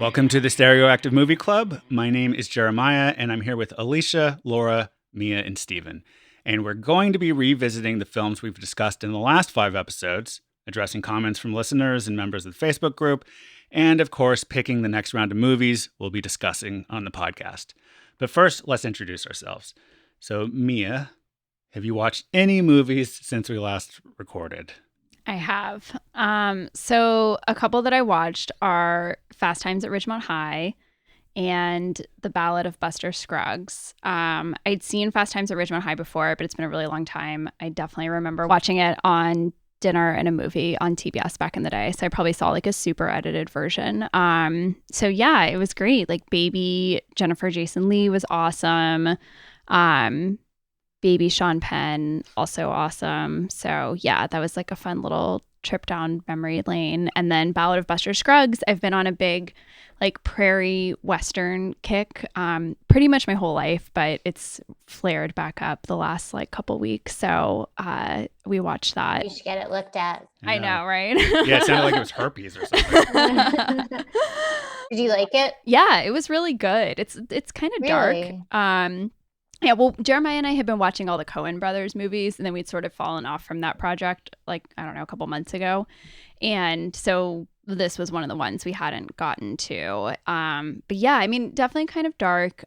Welcome to the Stereoactive Movie Club. My name is Jeremiah, and I'm here with Alicia, Laura, Mia, and Steven. And we're going to be revisiting the films we've discussed in the last 5 episodes, addressing comments from listeners and members of the Facebook group, and of course, picking the next round of movies we'll be discussing on the podcast. But first, let's introduce ourselves. So, Mia, have you watched any movies since we last recorded? I have. So a couple that I watched are Fast Times at Ridgemont High and The Ballad of Buster Scruggs. I'd seen Fast Times at Ridgemont High before, but it's been a really long time. I definitely remember watching it on dinner and a movie on TBS back in the day. So I probably saw like a super edited version. So yeah, it was great. Like baby Jennifer Jason Leigh was awesome. Baby Sean Penn, also awesome. So yeah, that was like a fun little trip down memory lane. And then Ballad of Buster Scruggs, I've been on a big like prairie western kick pretty much my whole life, but it's flared back up the last like couple weeks. So we watched that. You should get it looked at. I know, right? Yeah, it sounded like it was herpes or something. Did you like it? Yeah, it was really good. It's kind of Really? dark. Yeah, well, Jeremiah and I had been watching all the Coen brothers movies, and then we'd sort of fallen off from that project, like, I don't know, a couple months ago. And so this was one of the ones we hadn't gotten to. But yeah, I mean, definitely kind of dark,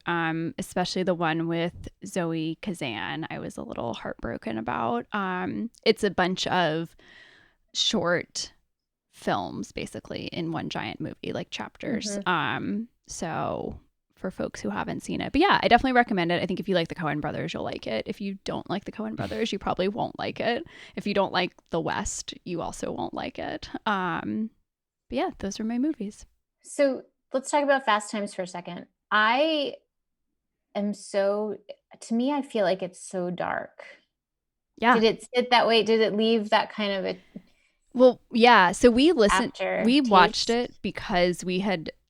especially the one with Zoe Kazan. I was a little heartbroken about. It's a bunch of short films, basically, in one giant movie, like chapters. So for folks who haven't seen it. But yeah, I definitely recommend it. I think if you like the Coen brothers, you'll like it. If you don't like the Coen brothers, you probably won't like it. If you don't like the West, you also won't like it. But yeah, those are my movies. So let's talk about Fast Times for a second. To me, I feel like it's so dark. Yeah. Did it sit that way? Did it leave that kind of a Well, yeah. So we aftertaste? watched it because we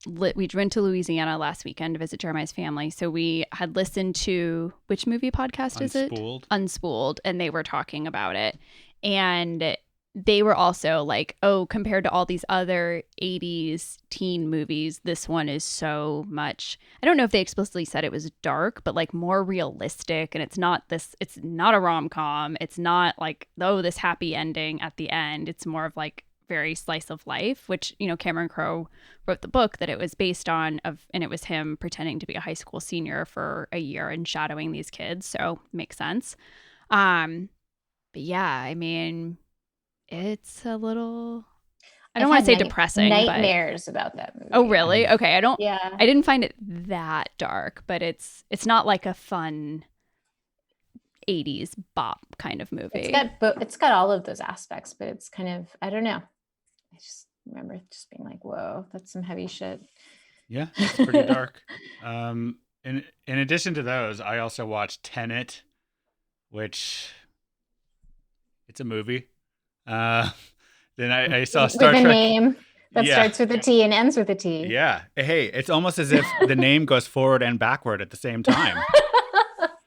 went to Louisiana last weekend to visit Jeremiah's family. So we had listened to, which movie podcast is it? Unspooled. And they were talking about it. And they were also like, oh, compared to all these other 80s teen movies, this one is so much, I don't know if they explicitly said it was dark, but like more realistic. And it's not a rom-com. It's not like, oh, this happy ending at the end. It's more of like very slice of life, which, you know, Cameron Crowe wrote the book that it was based on and it was him pretending to be a high school senior for a year and shadowing these kids. So makes sense. But yeah, I mean, it's a little, I don't want to say depressing, nightmares about that movie. Oh, really? Okay. Yeah. I didn't find it that dark, but it's not like a fun 80s bop kind of movie. It's got all of those aspects, but it's kind of, I don't know. I just remember just being like, whoa, that's some heavy shit. Yeah, it's pretty dark. In addition to those, I also watched Tenet, which it's a movie. Then I saw Star Trek. With a name that starts with a T and ends with a T. Yeah. Hey, it's almost as if the name goes forward and backward at the same time.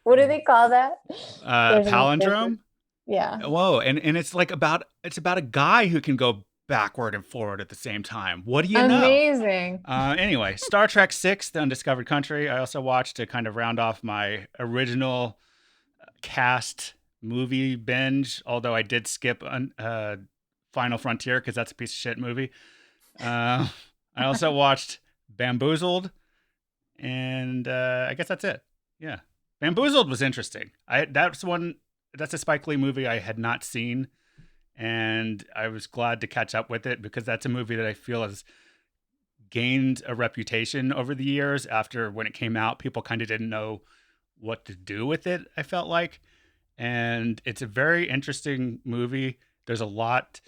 What do they call that? Palindrome? Yeah. Whoa. And it's like about a guy who can go backward and forward at the same time. What do you know? Amazing. Anyway, Star Trek 6, The Undiscovered Country, I also watched to kind of round off my original cast movie binge, although I did skip Final Frontier because that's a piece of shit movie. I also watched Bamboozled, and I guess that's it. Yeah. Bamboozled was interesting. That's a Spike Lee movie I had not seen, and I was glad to catch up with it because that's a movie that I feel has gained a reputation over the years. After when it came out, people kind of didn't know what to do with it, I felt like. And it's a very interesting movie. There's a lot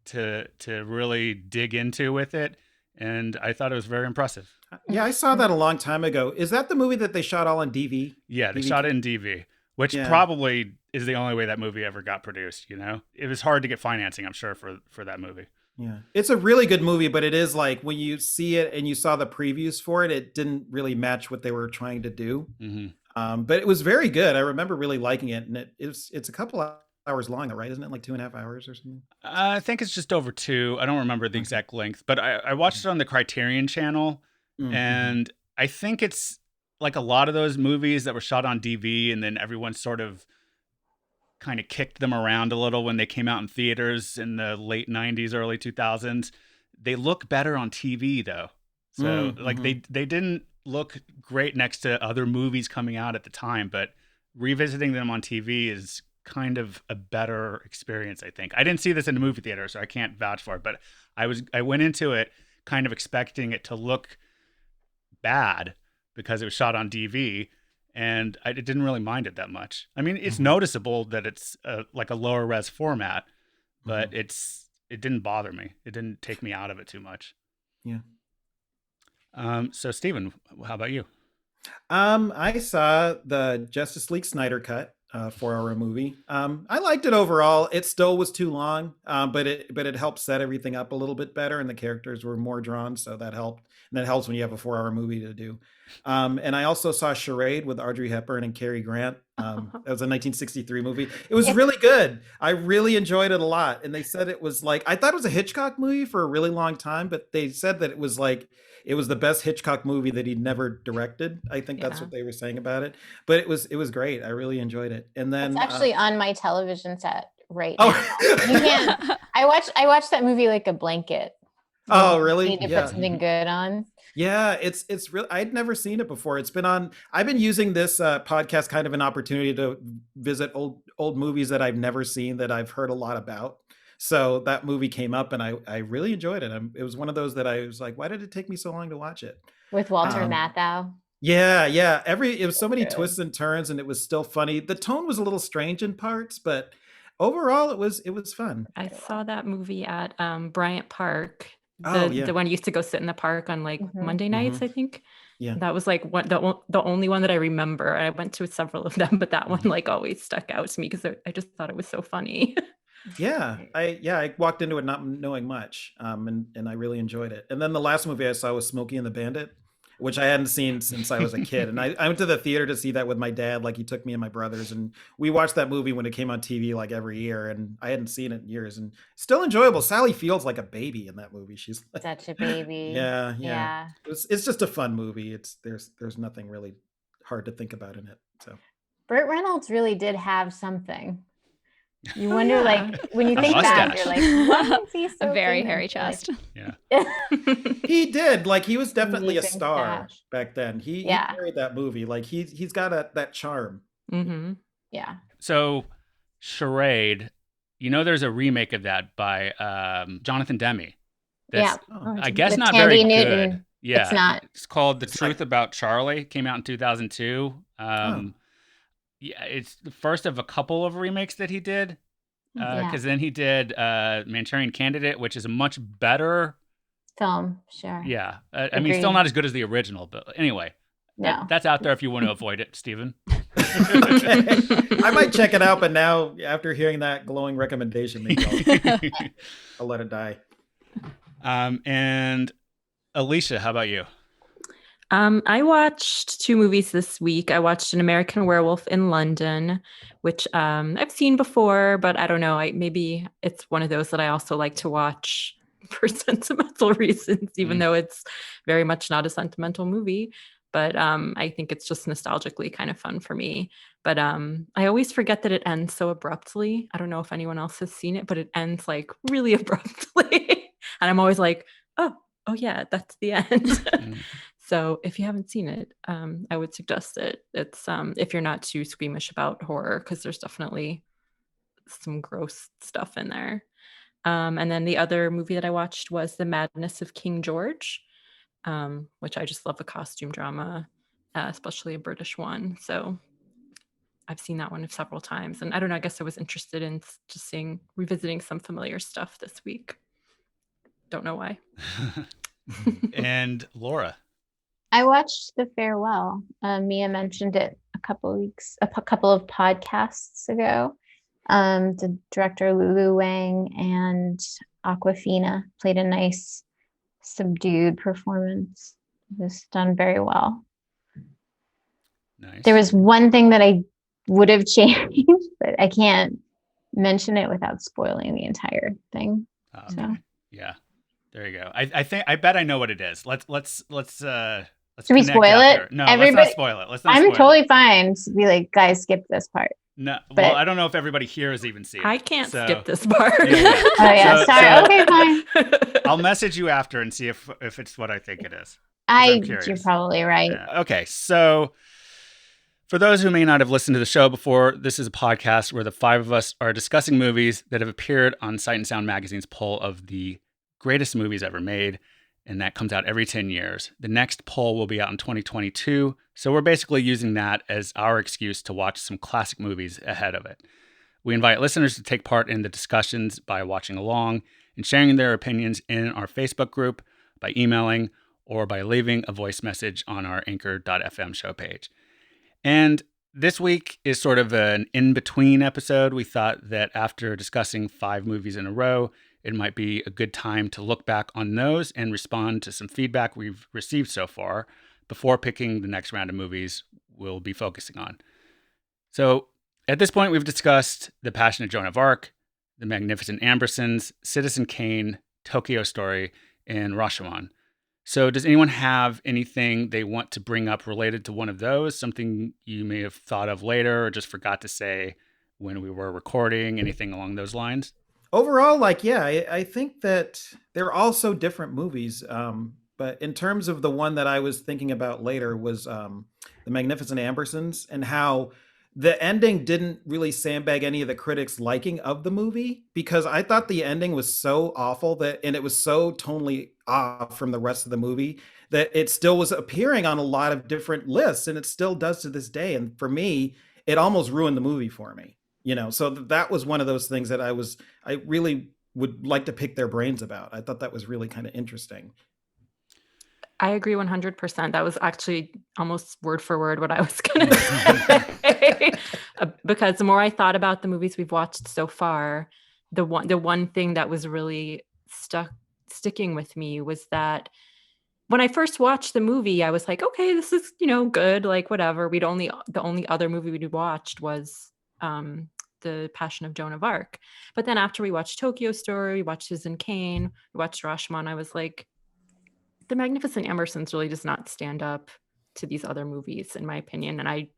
to really dig into with it, and I thought it was very impressive. Yeah, I saw that a long time ago. Is that the movie that they shot all on DV? Yeah, they shot it in DV, which probably is the only way that movie ever got produced, you know? It was hard to get financing, I'm sure, for that movie. Yeah. It's a really good movie, but it is like when you see it and you saw the previews for it, it didn't really match what they were trying to do. Mm-hmm. But it was very good. I remember really liking it, and it's a couple hours long, right? Isn't it like 2.5 hours or something? I think it's just over 2. I don't remember the exact length, but I watched it on the Criterion channel, and I think it's like a lot of those movies that were shot on DV, and then everyone sort of kind of kicked them around a little when they came out in theaters in the late 90s, early 2000s. They look better on TV though. So they didn't look great next to other movies coming out at the time, but revisiting them on TV is kind of a better experience, I think. I didn't see this in the movie theater, so I can't vouch for it, but I went into it kind of expecting it to look bad because it was shot on DV, and I didn't really mind it that much. I mean, it's noticeable that it's like a lower res format, but it didn't bother me. It didn't take me out of it too much. Yeah. So Steven, how about you? I saw the Justice League Snyder Cut, 4-hour movie. I liked it overall. It still was too long, but it helped set everything up a little bit better, and the characters were more drawn, so that helped. And that helps when you have a 4-hour movie to do. And I also saw Charade with Audrey Hepburn and Cary Grant. That was a 1963 movie. It was really good. I really enjoyed it a lot. And they said it was like, I thought it was a Hitchcock movie for a really long time, but they said that it was the best Hitchcock movie that he'd never directed. I think that's what they were saying about it. But it was great. I really enjoyed it. And then it's actually on my television set right now. You can't. I watched that movie like a blanket. Oh, really? Need to put something good on. Yeah, it's real. I'd never seen it before. It's been on. I've been using this podcast kind of an opportunity to visit old movies that I've never seen that I've heard a lot about. So that movie came up, and I really enjoyed it. It was one of those that I was like, why did it take me so long to watch it? With Walter Matthau. Yeah. It was so many twists and turns, and it was still funny. The tone was a little strange in parts, but overall, it was fun. I saw that movie at Bryant Park. The one I used to go sit in the park on like Monday nights, I think. Yeah, that was like the only one that I remember. I went to several of them, but that one like always stuck out to me because I just thought it was so funny. I walked into it not knowing much, and I really enjoyed it. And then the last movie I saw was Smokey and the Bandit, which I hadn't seen since I was a kid. And I went to the theater to see that with my dad. Like, he took me and my brothers, and we watched that movie when it came on TV like every year. And I hadn't seen it in years, and still enjoyable. Sally Field's like a baby in that movie. She's like, such a baby. Yeah. It's just a fun movie. There's nothing really hard to think about in it. So Burt Reynolds really did have something. You wonder, like, when you think back, you're like, why is he so a very famous? hairy chest. Like, he did. Like, he was definitely a star back then. He carried that movie. Like, he's got that charm. Mm-hmm. Yeah. So, Charade, there's a remake of that by Jonathan Demme. That's, I guess not very Newton. good. Yeah, it's not. It's called The Truth About Charlie. Came out in 2002. Yeah, it's the first of a couple of remakes that he did. Because then he did Manchurian Candidate, which is a much better film. Sure. Yeah, I mean, still not as good as the original, but anyway, that's out there if you want to avoid it, Steven. Okay. I might check it out, but now after hearing that glowing recommendation, maybe I'll let it die. And Alicia, how about you? I watched 2 movies this week. I watched An American Werewolf in London, which I've seen before, but I don't know. Maybe it's one of those that I also like to watch for sentimental reasons, even though it's very much not a sentimental movie. But I think it's just nostalgically kind of fun for me. But I always forget that it ends so abruptly. I don't know if anyone else has seen it, but it ends like really abruptly. And I'm always like, oh yeah, that's the end. So if you haven't seen it, I would suggest it. It's if you're not too squeamish about horror, because there's definitely some gross stuff in there. And then the other movie that I watched was The Madness of King George, which I just love a costume drama, especially a British one. So I've seen that one several times. And I don't know, I guess I was interested in just revisiting some familiar stuff this week. Don't know why. And Lora. I watched The Farewell. Mia mentioned it a couple of podcasts ago. The director Lulu Wang and Awkwafina played a nice subdued performance. It was done very well. Nice. There was one thing that I would have changed, but I can't mention it without spoiling the entire thing. Okay. So. Yeah. There you go. I bet I know what it is. Let's Should we spoil after. it? No, let's not spoil it. I'm totally fine to be like, guys, skip this part. No, well, I don't know if everybody here has even seen it. I can't skip this part. Yeah. Oh yeah, sorry. Okay, fine. I'll message you after and see if it's what I think it is. You're probably right. Yeah. Okay, so for those who may not have listened to the show before, this is a podcast where the five of us are discussing movies that have appeared on Sight and Sound Magazine's poll of the greatest movies ever made, and that comes out every 10 years. The next poll will be out in 2022, so we're basically using that as our excuse to watch some classic movies ahead of it. We invite listeners to take part in the discussions by watching along and sharing their opinions in our Facebook group, by emailing, or by leaving a voice message on our anchor.fm show page. And this week is sort of an in-between episode. We thought that after discussing 5 movies in a row, it might be a good time to look back on those and respond to some feedback we've received so far before picking the next round of movies we'll be focusing on. So at this point, we've discussed The Passion of Joan of Arc, The Magnificent Ambersons, Citizen Kane, Tokyo Story, and Rashomon. So does anyone have anything they want to bring up related to one of those? Something you may have thought of later or just forgot to say when we were recording? Anything along those lines? Overall, I think that they're all so different movies. But in terms of the one that I was thinking about later was The Magnificent Ambersons, and how the ending didn't really sandbag any of the critics' liking of the movie, because I thought the ending was so awful and it was so tonally off from the rest of the movie that it still was appearing on a lot of different lists, and it still does to this day. And for me, it almost ruined the movie for me. So that was one of those things that I really would like to pick their brains about. I thought that was really kind of interesting. I agree 100%. That was actually almost word for word what I was going to say. Because the more I thought about the movies we've watched so far, the one thing that was really sticking with me was that when I first watched the movie, I was like, okay, this is, good, like whatever. The only other movie we watched was The Passion of Joan of Arc. But then after we watched Tokyo Story, we watched Citizen Kane, we watched Rashomon, I was like, The Magnificent Ambersons really does not stand up to these other movies, in my opinion. And I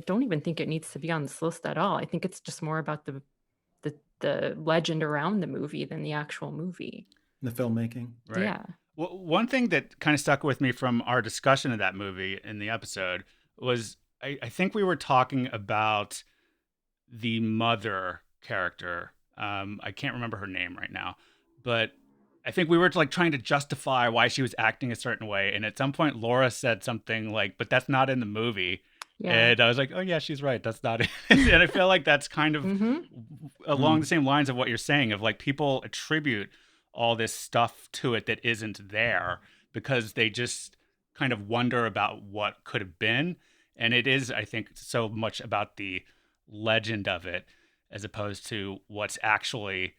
don't even think it needs to be on this list at all. I think it's just more about the legend around the movie than the actual movie. The filmmaking. Right. Yeah. Well, one thing that kind of stuck with me from our discussion of that movie in the episode was I think we were talking about the mother character. I can't remember her name right now, but I think we were trying to justify why she was acting a certain way. And at some point, Lora said something like, but that's not in the movie. Yeah. And I was like, oh, yeah, she's right. That's not it. And I feel like that's kind of along the same lines of what you're saying, of like people attribute all this stuff to it that isn't there because they just kind of wonder about what could have been. And it is, I think, so much about the legend of it as opposed to what's actually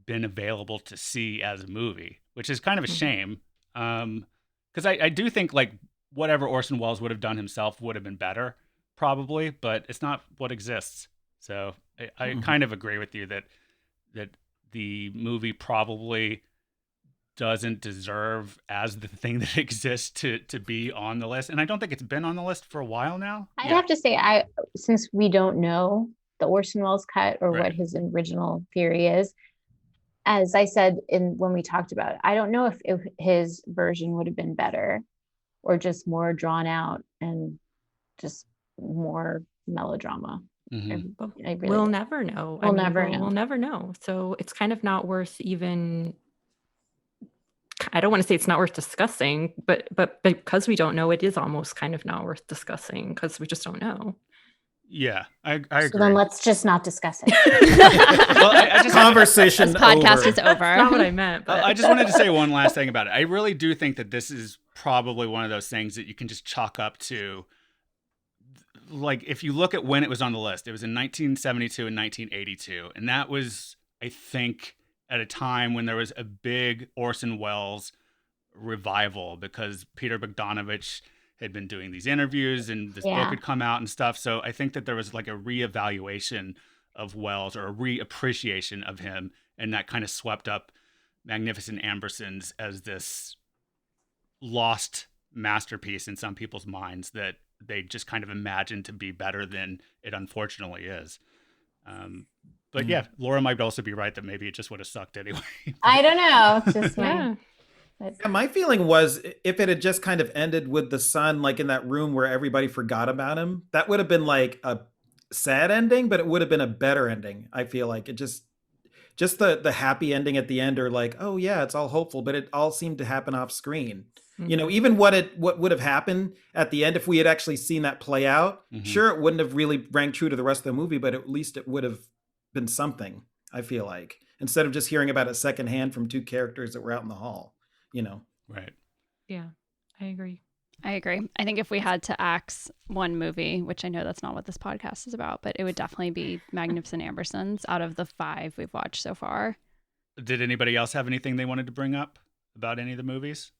been available to see as a movie, which is kind of a shame. Because I do think like whatever Orson Welles would have done himself would have been better, probably, but it's not what exists. So I kind of agree with you that the movie probably doesn't deserve as the thing that exists to be on the list. And I don't think it's been on the list for a while now. I'd have to say, since we don't know the Orson Welles cut or what his original theory is, as I said when we talked about it, I don't know if his version would have been better or just more drawn out and just more melodrama. We'll never know. We'll never know. So it's kind of not worth even, I don't want to say it's not worth discussing, but because we don't know, it is almost kind of not worth discussing because we just don't know. Yeah, I agree. So then let's just not discuss it. Well, I just conversation. This podcast is over. That's not what I meant. But. I just wanted to say one last thing about it. I really do think that this is probably one of those things that you can just chalk up to. Like, if you look at when it was on the list, it was in 1972 and 1982. And that was, I think, at a time when there was a big Orson Welles revival because Peter Bogdanovich had been doing these interviews and this book had come out and stuff. So I think that there was like a reevaluation of Wells, or a reappreciation of him, and that kind of swept up Magnificent Ambersons as this lost masterpiece in some people's minds that they just kind of imagined to be better than it unfortunately is. But yeah, Lora might also be right that maybe it just would have sucked anyway. I don't know. It's just my... Yeah, my feeling was if it had just kind of ended with the son like in that room where everybody forgot about him, that would have been like a sad ending, but it would have been a better ending. I feel like it just the happy ending at the end, or like, oh yeah, it's all hopeful, but it all seemed to happen off screen. Mm-hmm. You know, even what would have happened at the end if we had actually seen that play out, sure, it wouldn't have really rang true to the rest of the movie, but at least it would have been something, I feel like, instead of just hearing about it secondhand from two characters that were out in the hall, you know? Right. Yeah, I agree. I think if we had to axe one movie, which I know that's not what this podcast is about, but it would definitely be Magnificent Ambersons out of the 5 we've watched so far. Did anybody else have anything they wanted to bring up about any of the movies?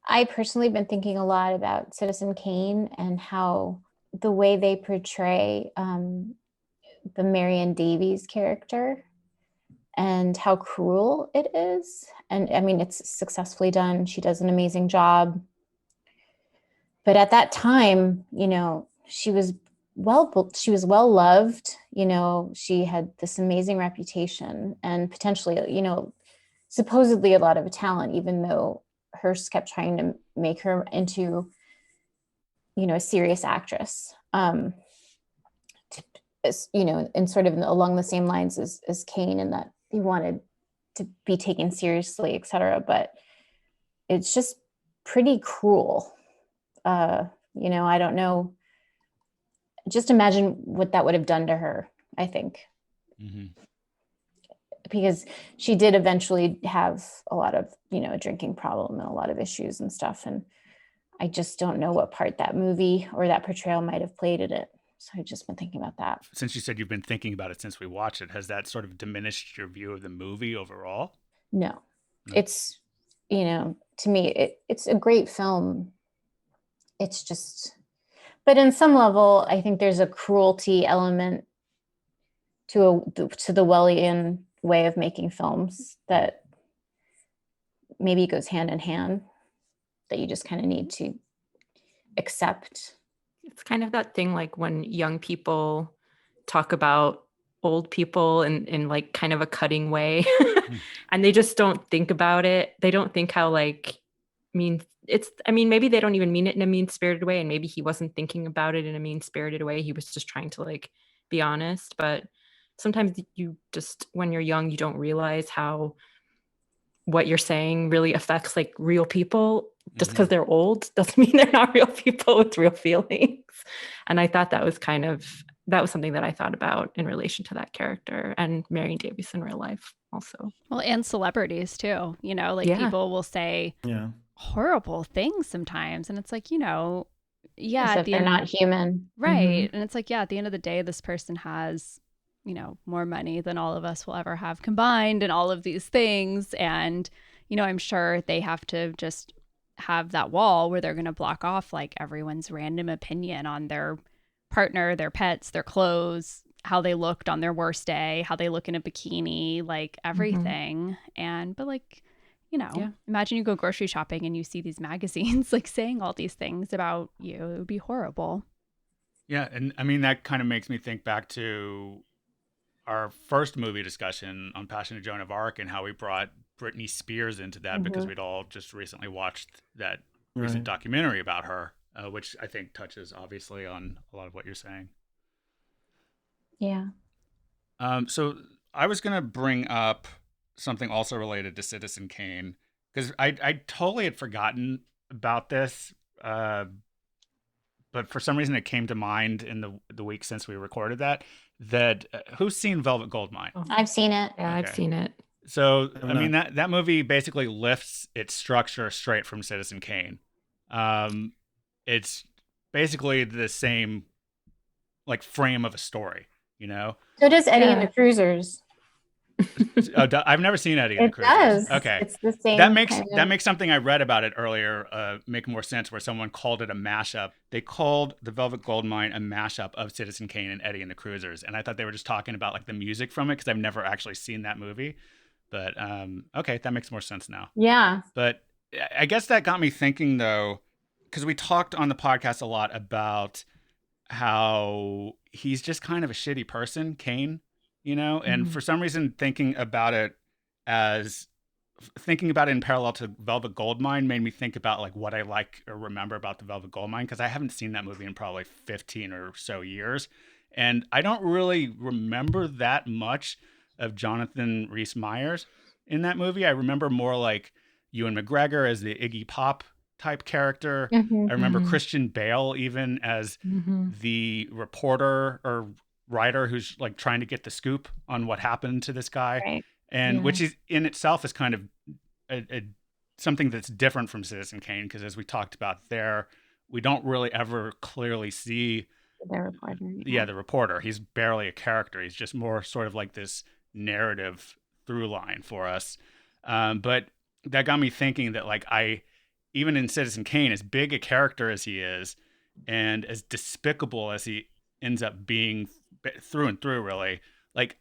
I personally been thinking a lot about Citizen Kane and how the way they portray the Marion Davies character and how cruel it is. And I mean, it's successfully done. She does an amazing job. But at that time, you know, she was well loved, you know, she had this amazing reputation and potentially, you know, supposedly a lot of talent, even though Hearst kept trying to make her into, you know, a serious actress. You know, and sort of along the same lines as Kane, in that he wanted to be taken seriously, etc. But it's just pretty cruel. You know, I don't know. Just imagine what that would have done to her, I think. Mm-hmm. Because she did eventually have a lot of, you know, a drinking problem and a lot of issues and stuff. And I just don't know what part that movie or that portrayal might have played in it. So I've just been thinking about that. Since you said you've been thinking about it since we watched it, has that sort of diminished your view of the movie overall? No. It's, you know, to me, it's a great film. It's just, but in some level, I think there's a cruelty element to the Wellian way of making films that maybe goes hand in hand, that you just kind of need to accept. It's kind of that thing like when young people talk about old people in like kind of a cutting way and they just don't think about it. They don't think how like maybe they don't even mean it in a mean-spirited way, and maybe he wasn't thinking about it in a mean-spirited way. He was just trying to like be honest. But sometimes you just, when you're young, you don't realize how what you're saying really affects like real people. Just because they're old doesn't mean they're not real people with real feelings. And I thought that was something that I thought about in relation to that character and Marion Davies in real life also. Well, and celebrities too, you know, like people will say horrible things sometimes. And it's like, you know, if they're not human. Right. And it's like, at the end of the day, this person has, you know, more money than all of us will ever have combined and all of these things. And, you know, I'm sure they have to just have that wall where they're going to block off like everyone's random opinion on their partner, their pets, their clothes, how they looked on their worst day, how they look in a bikini, like everything. But like, you know, imagine you go grocery shopping and you see these magazines like saying all these things about you. It would be horrible. Yeah. And I mean, that kind of makes me think back to our first movie discussion on Passion of Joan of Arc and how we brought Britney Spears into that because we'd all just recently watched that recent documentary about her, which I think touches obviously on a lot of what you're saying. Yeah. So I was going to bring up something also related to Citizen Kane because I totally had forgotten about this, but for some reason it came to mind in the week since we recorded that who's seen Velvet Goldmine? I've seen it. Yeah, okay. I've seen it. So, I mean, that movie basically lifts its structure straight from Citizen Kane. It's basically the same, like, frame of a story, you know? So does Eddie and the Cruisers. I've never seen Eddie and the It Cruisers. does. Okay. It's the same. That makes something I read about it earlier make more sense, where someone called it a mashup. They called The Velvet Goldmine a mashup of Citizen Kane and Eddie and the Cruisers, and I thought they were just talking about like the music from it, because I've never actually seen that movie. But okay, that makes more sense now. Yeah. But I guess that got me thinking, though, because we talked on the podcast a lot about how he's just kind of a shitty person, Kane, and for some reason thinking about it in parallel to Velvet Goldmine made me think about like what I like or remember about the Velvet Goldmine, because I haven't seen that movie in probably 15 or so years, and I don't really remember that much of Jonathan Rhys-Meyers in that movie. I remember more like Ewan McGregor as the Iggy Pop type character. I remember Christian Bale even as the reporter or writer who's like trying to get the scoop on what happened to this guy, Right. and which is in itself is kind of something that's different from Citizen Kane, because as we talked about there, we don't really ever clearly see the reporter. The reporter. He's barely a character. He's just more sort of like this narrative through line for us. But that got me thinking that like even in Citizen Kane, as big a character as he is, and as despicable as he ends up being through and through, really, like,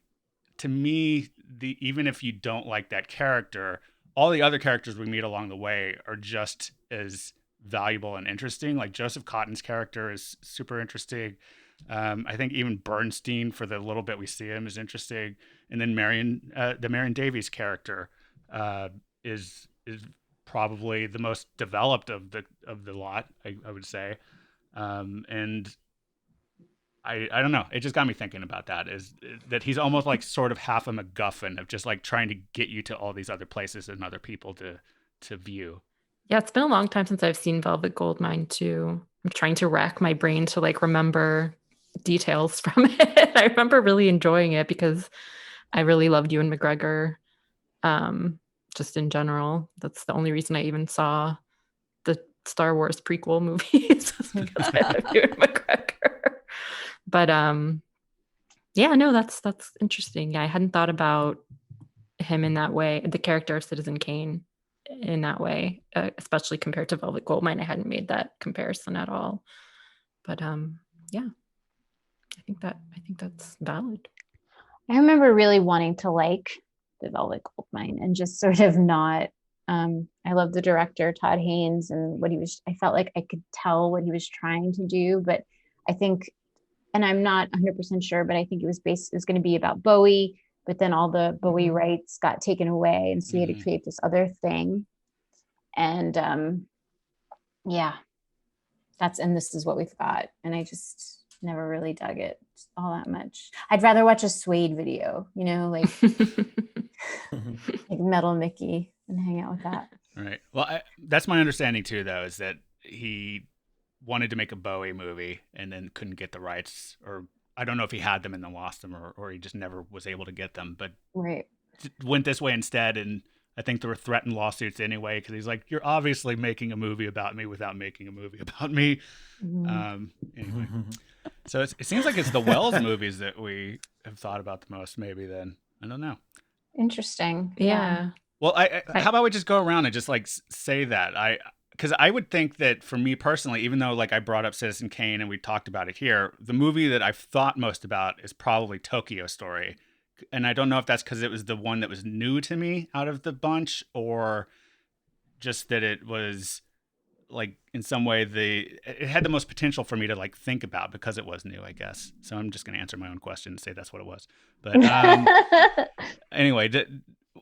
to me, even if you don't like that character, all the other characters we meet along the way are just as valuable and interesting. Like Joseph Cotton's character is super interesting. I think even Bernstein, for the little bit we see him, is interesting. And then the Marion Davies character is probably the most developed of the lot, I would say. And I don't know. It just got me thinking about that, is that he's almost like sort of half a MacGuffin of just like trying to get you to all these other places and other people to view. Yeah, it's been a long time since I've seen Velvet Goldmine too. I'm trying to rack my brain to like remember details from it. I remember really enjoying it because I really loved Ewan McGregor. Just in general, that's the only reason I even saw the Star Wars prequel movies, because I love Ewan McGregor. But yeah, no, that's interesting. Yeah, I hadn't thought about him in that way, the character of Citizen Kane in that way, especially compared to Velvet Goldmine. I hadn't made that comparison at all. But yeah, I think that's valid. I remember really wanting to like the Velvet Goldmine and just sort of not. I love the director Todd Haynes and I felt like I could tell what he was trying to do, but I think, and I'm not 100% sure, but I think it was going to be about Bowie, but then all the Bowie rights got taken away, and so he had to create this other thing. And this is what we've got. And I just never really dug it all that much. I'd rather watch a Suede video, like like Metal Mickey, and hang out with that. Right. Well, that's my understanding too, though, is that he wanted to make a Bowie movie and then couldn't get the rights, or I don't know if he had them and then lost them, or he just never was able to get them, but right. Went this way instead. And I think there were threatened lawsuits anyway, because he's like, you're obviously making a movie about me without making a movie about me. Anyway, so it seems like it's the Wells movies that we have thought about the most, maybe then. I don't know. Interesting. Yeah. Well, how about we just go around and just like say that? Because I would think that for me personally, even though like I brought up Citizen Kane and we talked about it here, the movie that I've thought most about is probably Tokyo Story. And I don't know if that's because it was the one that was new to me out of the bunch, or just that it was like in some way it had the most potential for me to like think about because it was new, I guess. So I'm just going to answer my own question and say that's what it was. But anyway,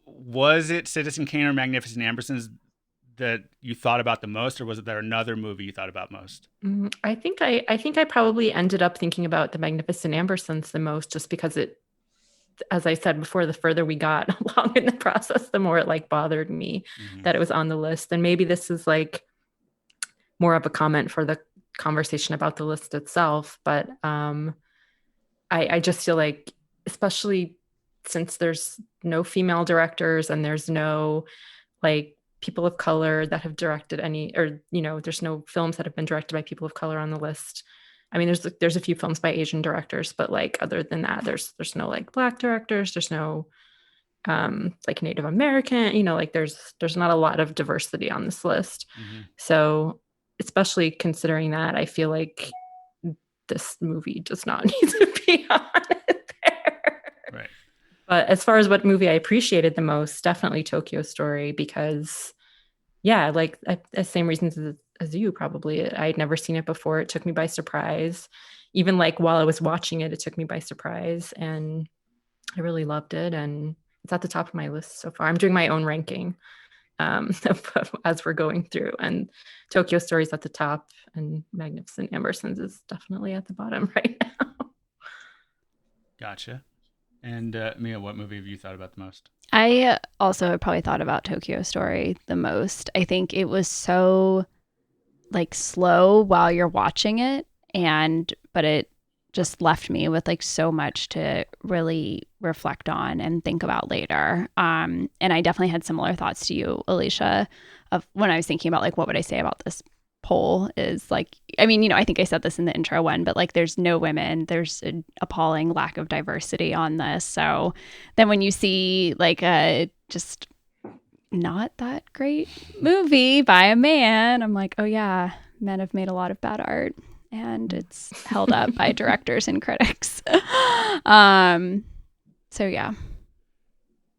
was it Citizen Kane or Magnificent Ambersons that you thought about the most, or was there another movie you thought about most? I think I probably ended up thinking about the Magnificent Ambersons the most, just because it, as I said before, the further we got along in the process, the more it like bothered me that it was on the list. And maybe this is like more of a comment for the conversation about the list itself. But I just feel like, especially since there's no female directors and there's no like people of color that have directed any, or, there's no films that have been directed by people of color on the list. I mean, there's a few films by Asian directors, but like other than that, there's no like Black directors. There's no like Native American, you know, like there's not a lot of diversity on this list. So especially considering that, I feel like this movie does not need to be on it there. Right. But as far as what movie I appreciated the most, definitely Tokyo Story, because yeah, like the same reasons as you probably. I had never seen it before. It took me by surprise. Even like while I was watching it, it took me by surprise, and I really loved it. And it's at the top of my list so far. I'm doing my own ranking as we're going through, and Tokyo Story's at the top, and Magnificent Ambersons is definitely at the bottom right now. Gotcha. And Mia, what movie have you thought about the most? I also probably thought about Tokyo Story the most. I think it was so like slow while you're watching it, but it just left me with like so much to really reflect on and think about later. And I definitely had similar thoughts to you, Alicia, of when I was thinking about like what would I say about this poll is like, I mean, you know, I think I said this in the intro one, but like there's no women, there's an appalling lack of diversity on this. So then when you see like a just not that great movie by a man, I'm like, oh yeah, men have made a lot of bad art and it's held up by directors and critics. So yeah.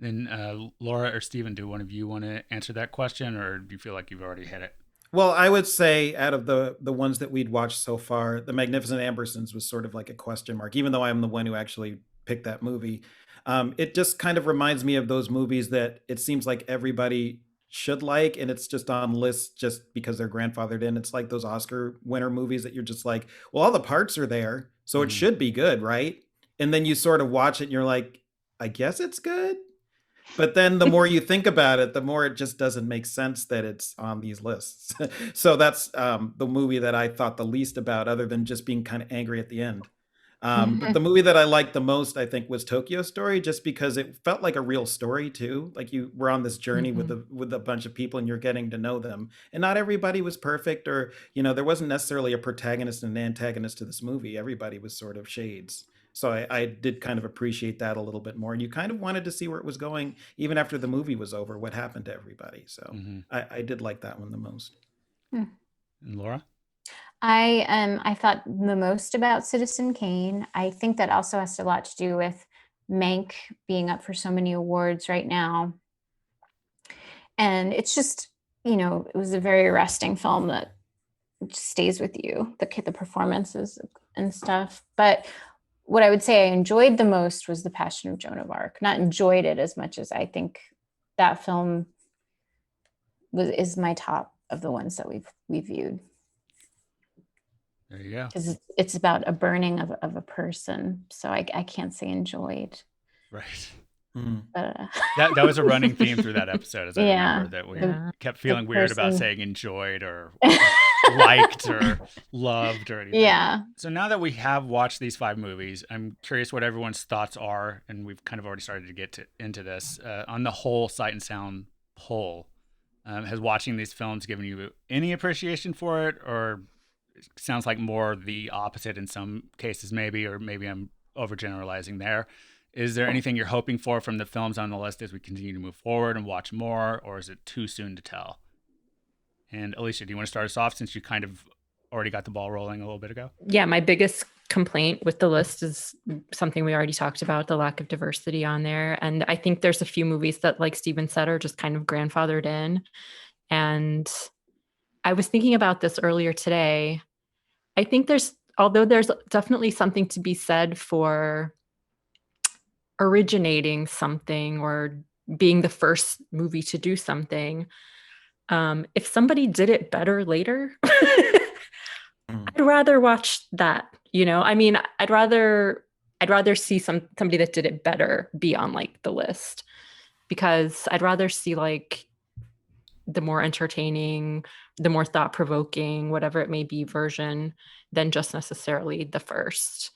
Then Laura or Steven, do one of you want to answer that question, or do you feel like you've already hit it? Well, I would say out of the ones that we'd watched so far, The Magnificent Ambersons was sort of like a question mark, even though I'm the one who actually picked that movie. It just kind of reminds me of those movies that it seems like everybody should like, and it's just on lists just because they're grandfathered in. It's like those Oscar winner movies that you're just like, well, all the parts are there, so it should be good, right? And then you sort of watch it and you're like, I guess it's good. But then the more you think about it, the more it just doesn't make sense that it's on these lists. So that's the movie that I thought the least about, other than just being kind of angry at the end. But the movie that I liked the most, I think, was Tokyo Story, just because it felt like a real story too. Like you were on this journey with a bunch of people and you're getting to know them. And not everybody was perfect, or, you know, there wasn't necessarily a protagonist and an antagonist to this movie. Everybody was sort of shades. So I did kind of appreciate that a little bit more. And you kind of wanted to see where it was going, even after the movie was over, what happened to everybody. So I did like that one the most. And Laura? I thought the most about Citizen Kane. I think that also has a lot to do with Mank being up for so many awards right now. And it's just, you know, it was a very arresting film that stays with you, the performances and stuff. But what I would say I enjoyed the most was The Passion of Joan of Arc. Not enjoyed it as much as I think that film is my top of the ones that we've viewed. There you go. Because it's about a burning of a person, so I can't say enjoyed. Right. That was a running theme through that episode, as I remember, that we kept feeling weird about saying enjoyed or liked or loved or anything. Yeah. So now that we have watched these 5 movies, I'm curious what everyone's thoughts are, and we've kind of already started to get into this, on the whole Sight and Sound poll. Has watching these films given you any appreciation for it, or it sounds like more the opposite in some cases maybe, or maybe I'm overgeneralizing there? Is there anything you're hoping for from the films on the list as we continue to move forward and watch more, or is it too soon to tell? And Alicia, do you want to start us off, since you kind of already got the ball rolling a little bit ago? Yeah, my biggest complaint with the list is something we already talked about, the lack of diversity on there. And I think there's a few movies that, like Steven said, are just kind of grandfathered in. And I was thinking about this earlier today. I think although there's definitely something to be said for originating something or being the first movie to do something, if somebody did it better later, I'd rather watch that. You know, I mean, I'd rather see somebody that did it better be on like the list, because I'd rather see like the more entertaining, the more thought-provoking, whatever it may be, version than just necessarily the first.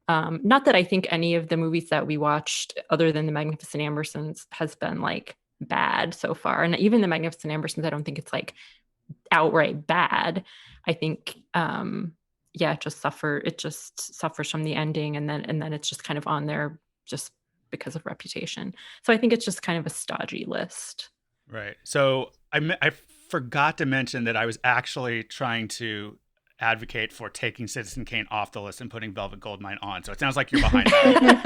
Not that I think any of the movies that we watched, other than The Magnificent Ambersons, has been like bad so far. And even The Magnificent Ambersons, I don't think it's like outright bad. I think, it just suffers from the ending, and then it's just kind of on there, just because of reputation. So I think it's just kind of a stodgy list. Right. So I forgot to mention that I was actually trying to advocate for taking Citizen Kane off the list and putting Velvet Goldmine on. So it sounds like you're behind that.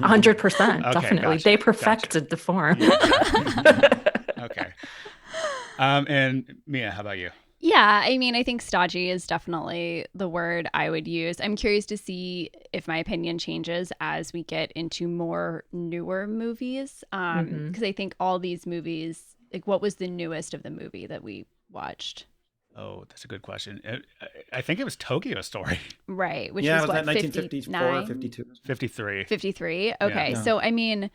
100%, Okay, definitely. gotcha, They perfected the form. Okay. And Mia, how about you? Yeah, I mean, I think stodgy is definitely the word I would use. I'm curious to see if my opinion changes as we get into more newer movies. Because I think all these movies, like, what was the newest of the movie that we watched? Oh, that's a good question. I think it was Tokyo Story. Right, which was was what, that 1954, 52? 53. 53. Okay, Yeah. so I mean,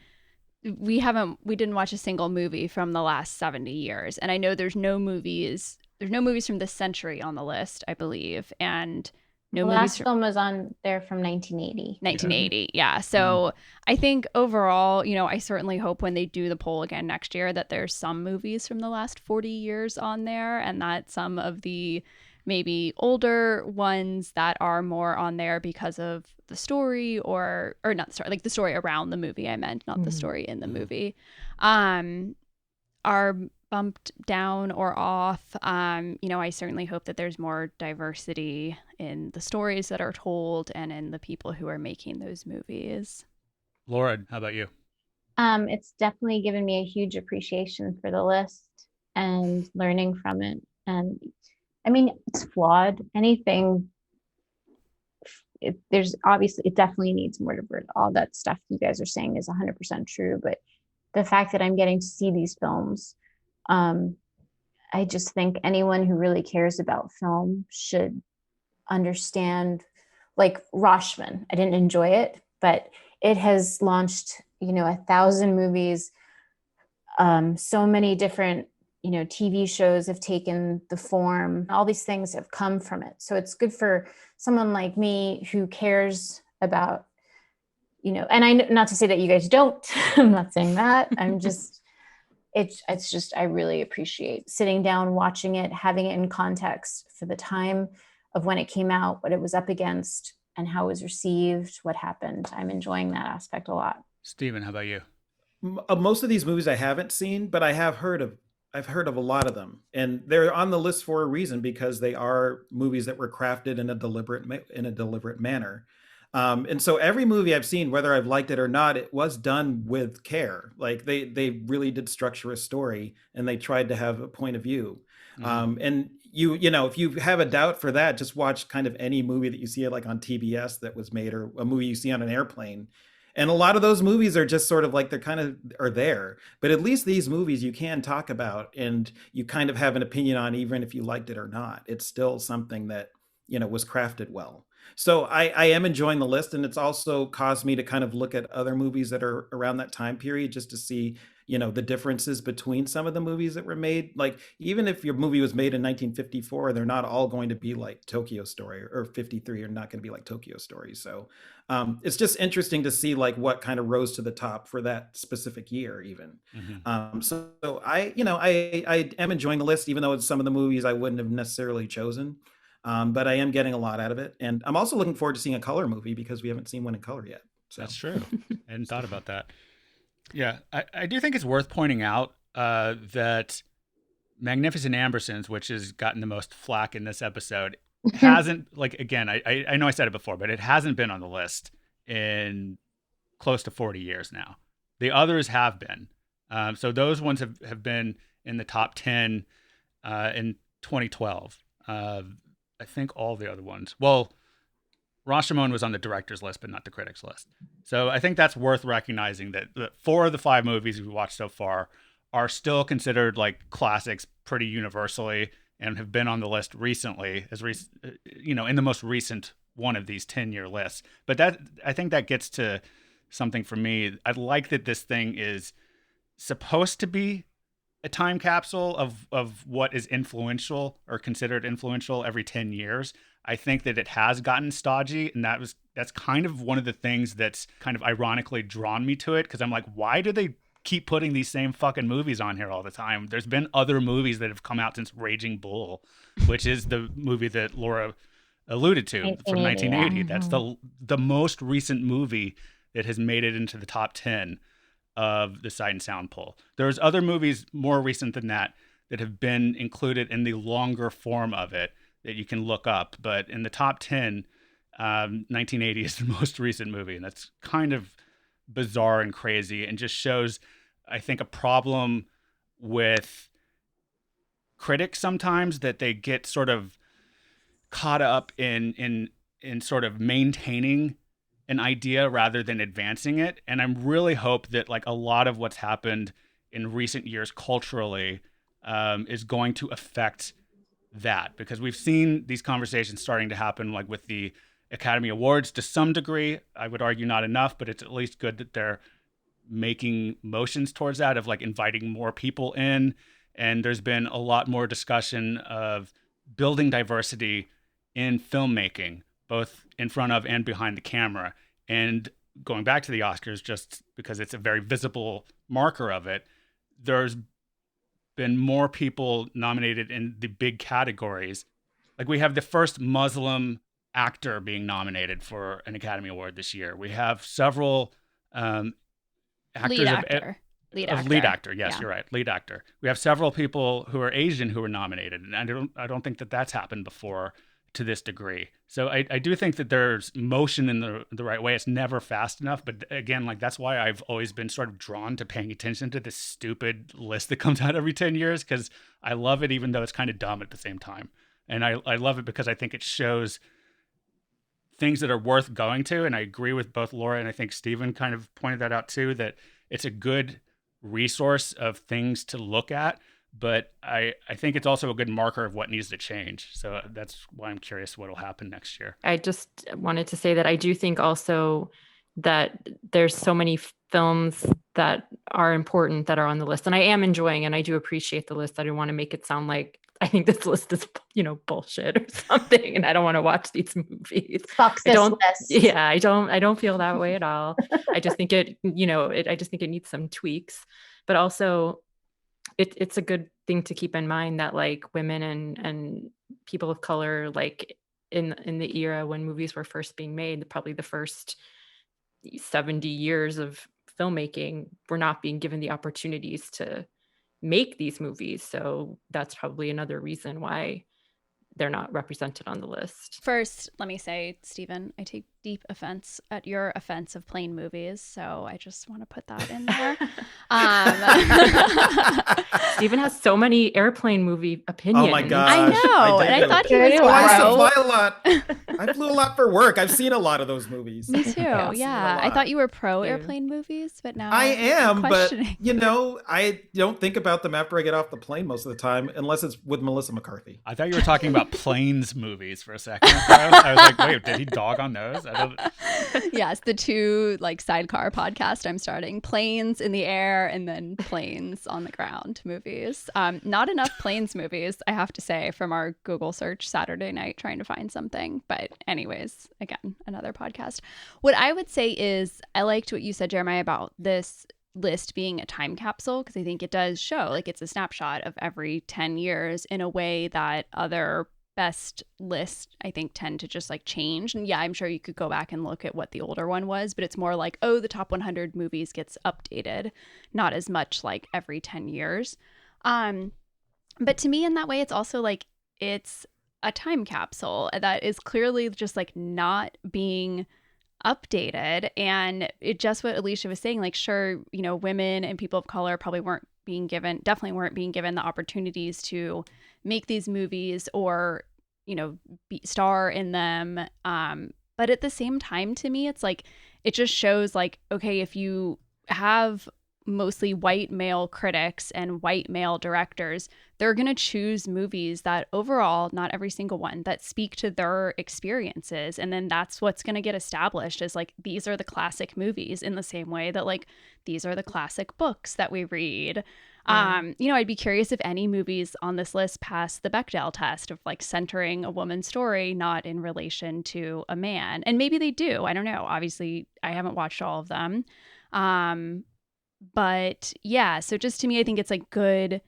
we didn't watch a single movie from the last 70 years, and I know there's no movies from this century on the list, I believe, and no The movies last from film was on there from 1980. 1980. Yeah. So I think overall, I certainly hope when they do the poll again next year that there's some movies from the last 40 years on there, and that some of the maybe older ones that are more on there because of the story or not the story, like the story around the movie, I meant, not the story in the movie, are bumped down or off. I certainly hope that there's more diversity in the stories that are told and in the people who are making those movies. Lora, how about you? It's definitely given me a huge appreciation for the list and learning from it. And I mean, it's flawed. Anything, it definitely needs more diversity. All that stuff you guys are saying is 100% true. But the fact that I'm getting to see these films, I just think anyone who really cares about film should understand, like Rashomon. I didn't enjoy it, but it has launched, 1,000 movies. So many different, TV shows have taken the form. All these things have come from it. So it's good for someone like me who cares about, and not to say that you guys don't, I'm not saying that. I'm just, it's just, I really appreciate sitting down, watching it, having it in context for the time of when it came out, what it was up against, and how it was received, what happened. I'm enjoying that aspect a lot. Steven, how about you? Most of these movies I haven't seen, but I've heard of a lot of them, and they're on the list for a reason because they are movies that were crafted in a deliberate manner. And so every movie I've seen, whether I've liked it or not, it was done with care. Like they really did structure a story and they tried to have a point of view. And if you have a doubt for that, just watch kind of any movie that you see like on TBS that was made, or a movie you see on an airplane. And a lot of those movies are just sort of like, they're kind of are there, but at least these movies you can talk about and you kind of have an opinion on, even if you liked it or not. It's still something that, was crafted well. So I am enjoying the list, and it's also caused me to kind of look at other movies that are around that time period just to see, the differences between some of the movies that were made. Like, even if your movie was made in 1954, they're not all going to be like Tokyo Story, or 53 are not going to be like Tokyo Story. So it's just interesting to see like what kind of rose to the top for that specific year even. So I am enjoying the list, even though it's some of the movies I wouldn't have necessarily chosen. But I am getting a lot out of it. And I'm also looking forward to seeing a color movie because we haven't seen one in color yet. So. That's true. I hadn't thought about that. Yeah, I do think it's worth pointing out that Magnificent Ambersons, which has gotten the most flack in this episode, hasn't, like, again, I know I said it before, but it hasn't been on the list in close to 40 years now. The others have been. So those ones have been in the top 10 in 2012. I think all the other ones. Well, Rashomon was on the director's list, but not the critics list. So I think that's worth recognizing that 4 of the 5 movies we watched so far are still considered like classics pretty universally and have been on the list recently, in the most recent one of these 10-year lists. But I think that gets to something for me. I like that this thing is supposed to be a time capsule of what is influential or considered influential every 10 years. I think that it has gotten stodgy, and that's kind of one of the things that's kind of ironically drawn me to it, because I'm like, why do they keep putting these same fucking movies on here all the time? There's been other movies that have come out since Raging Bull, which is the movie that Laura alluded to from 1980. That's the most recent movie that has made it into the top 10 of the Sight and Sound poll. There's other movies more recent than that have been included in the longer form of it that you can look up. But in the top 10, 1980 is the most recent movie. And that's kind of bizarre and crazy and just shows, I think, a problem with critics sometimes, that they get sort of caught up in sort of maintaining an idea rather than advancing it. And I really hope that like a lot of what's happened in recent years culturally is going to affect that, because we've seen these conversations starting to happen like with the Academy Awards to some degree. I would argue not enough, but it's at least good that they're making motions towards that, of like inviting more people in. And there's been a lot more discussion of building diversity in filmmaking, both in front of and behind the camera. And going back to the Oscars, just because it's a very visible marker of it, there's been more people nominated in the big categories. Like we have the first Muslim actor being nominated for an Academy Award this year. We have several actors lead actor. Lead actor. Yes, Yeah. You're right. Lead actor. We have several people who are Asian who are nominated, and I don't think that that's happened before to this degree. So I do think that there's motion in the right way. It's never fast enough, but again, like that's why I've always been sort of drawn to paying attention to this stupid list that comes out every 10 years, because I love it, even though it's kind of dumb at the same time. And I love it because I think it shows things that are worth going to. And I agree with both Lora and I think Stephen kind of pointed that out too, that it's a good resource of things to look at. But I think it's also a good marker of what needs to change. So that's why I'm curious what will happen next year. I just wanted to say that I do think also that there's so many films that are important that are on the list. And I am enjoying, and I do appreciate the list. I don't want to make it sound like I think this list is, bullshit or something, and I don't want to watch these movies. Fuck this list. Yeah, I don't feel that way at all. I just think I just think it needs some tweaks. But also, it's a good thing to keep in mind that like women and people of color, like in the era when movies were first being made, probably the first 70 years of filmmaking, were not being given the opportunities to make these movies. So that's probably another reason why they're not represented on the list. First, let me say, Stephen, I take deep offense at your offense of plain movies. So I just want to put that in there. Stephen has so many airplane movie opinions. Oh my God. I know. And I thought he was I fly a lot. I flew a lot for work. I've seen a lot of those movies. Me too. Yeah. I thought you were pro airplane movies, but now I am, but questioning. I don't think about them after I get off the plane most of the time, unless it's with Melissa McCarthy. I thought you were talking about planes movies for a second. I was like, wait, did he dog on those? Yes, the two like sidecar podcast I'm starting: planes in the air and then planes on the ground movies. Not enough planes movies, I have to say, from our Google search Saturday night trying to find something. But anyways, again, another podcast. What I would say is I liked what you said, Jeremiah, about this list being a time capsule, because I think it does show like it's a snapshot of every 10 years in a way that other best lists I think tend to just like change. And yeah, I'm sure you could go back and look at what the older one was, but it's more like, oh, the top 100 movies gets updated, not as much like every 10 years. But to me, in that way, it's also like it's a time capsule that is clearly just like not being updated. And it just what Alicia was saying, like, sure, women and people of color definitely weren't being given the opportunities to make these movies or, star in them. But at the same time, to me, it's like, it just shows like, okay, if you have mostly white male critics and white male directors, they're going to choose movies that overall, not every single one, that speak to their experiences. And then that's what's going to get established as like, these are the classic movies, in the same way that like, these are the classic books that we read. I'd be curious if any movies on this list pass the Bechdel test of like centering a woman's story, not in relation to a man. And maybe they do. I don't know. Obviously, I haven't watched all of them. But yeah, so just to me, I think it's like good.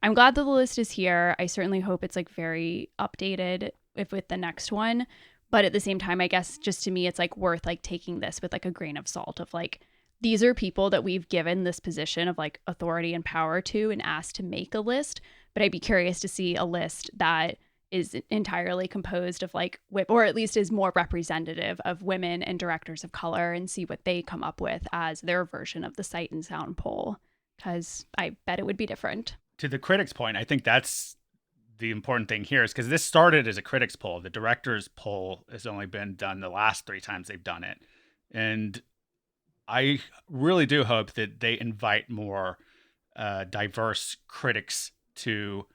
I'm glad that the list is here. I certainly hope it's like very updated with the next one. But at the same time, I guess just to me, it's like worth like taking this with like a grain of salt of like, these are people that we've given this position of like authority and power to and asked to make a list. But I'd be curious to see a list that is entirely composed of like, or at least is more representative of women and directors of color, and see what they come up with as their version of the Sight and Sound poll. Because I bet it would be different. To the critics' point, I think that's the important thing here, is because this started as a critics poll. The directors poll has only been done the last 3 times they've done it. And I really do hope that they invite more diverse critics to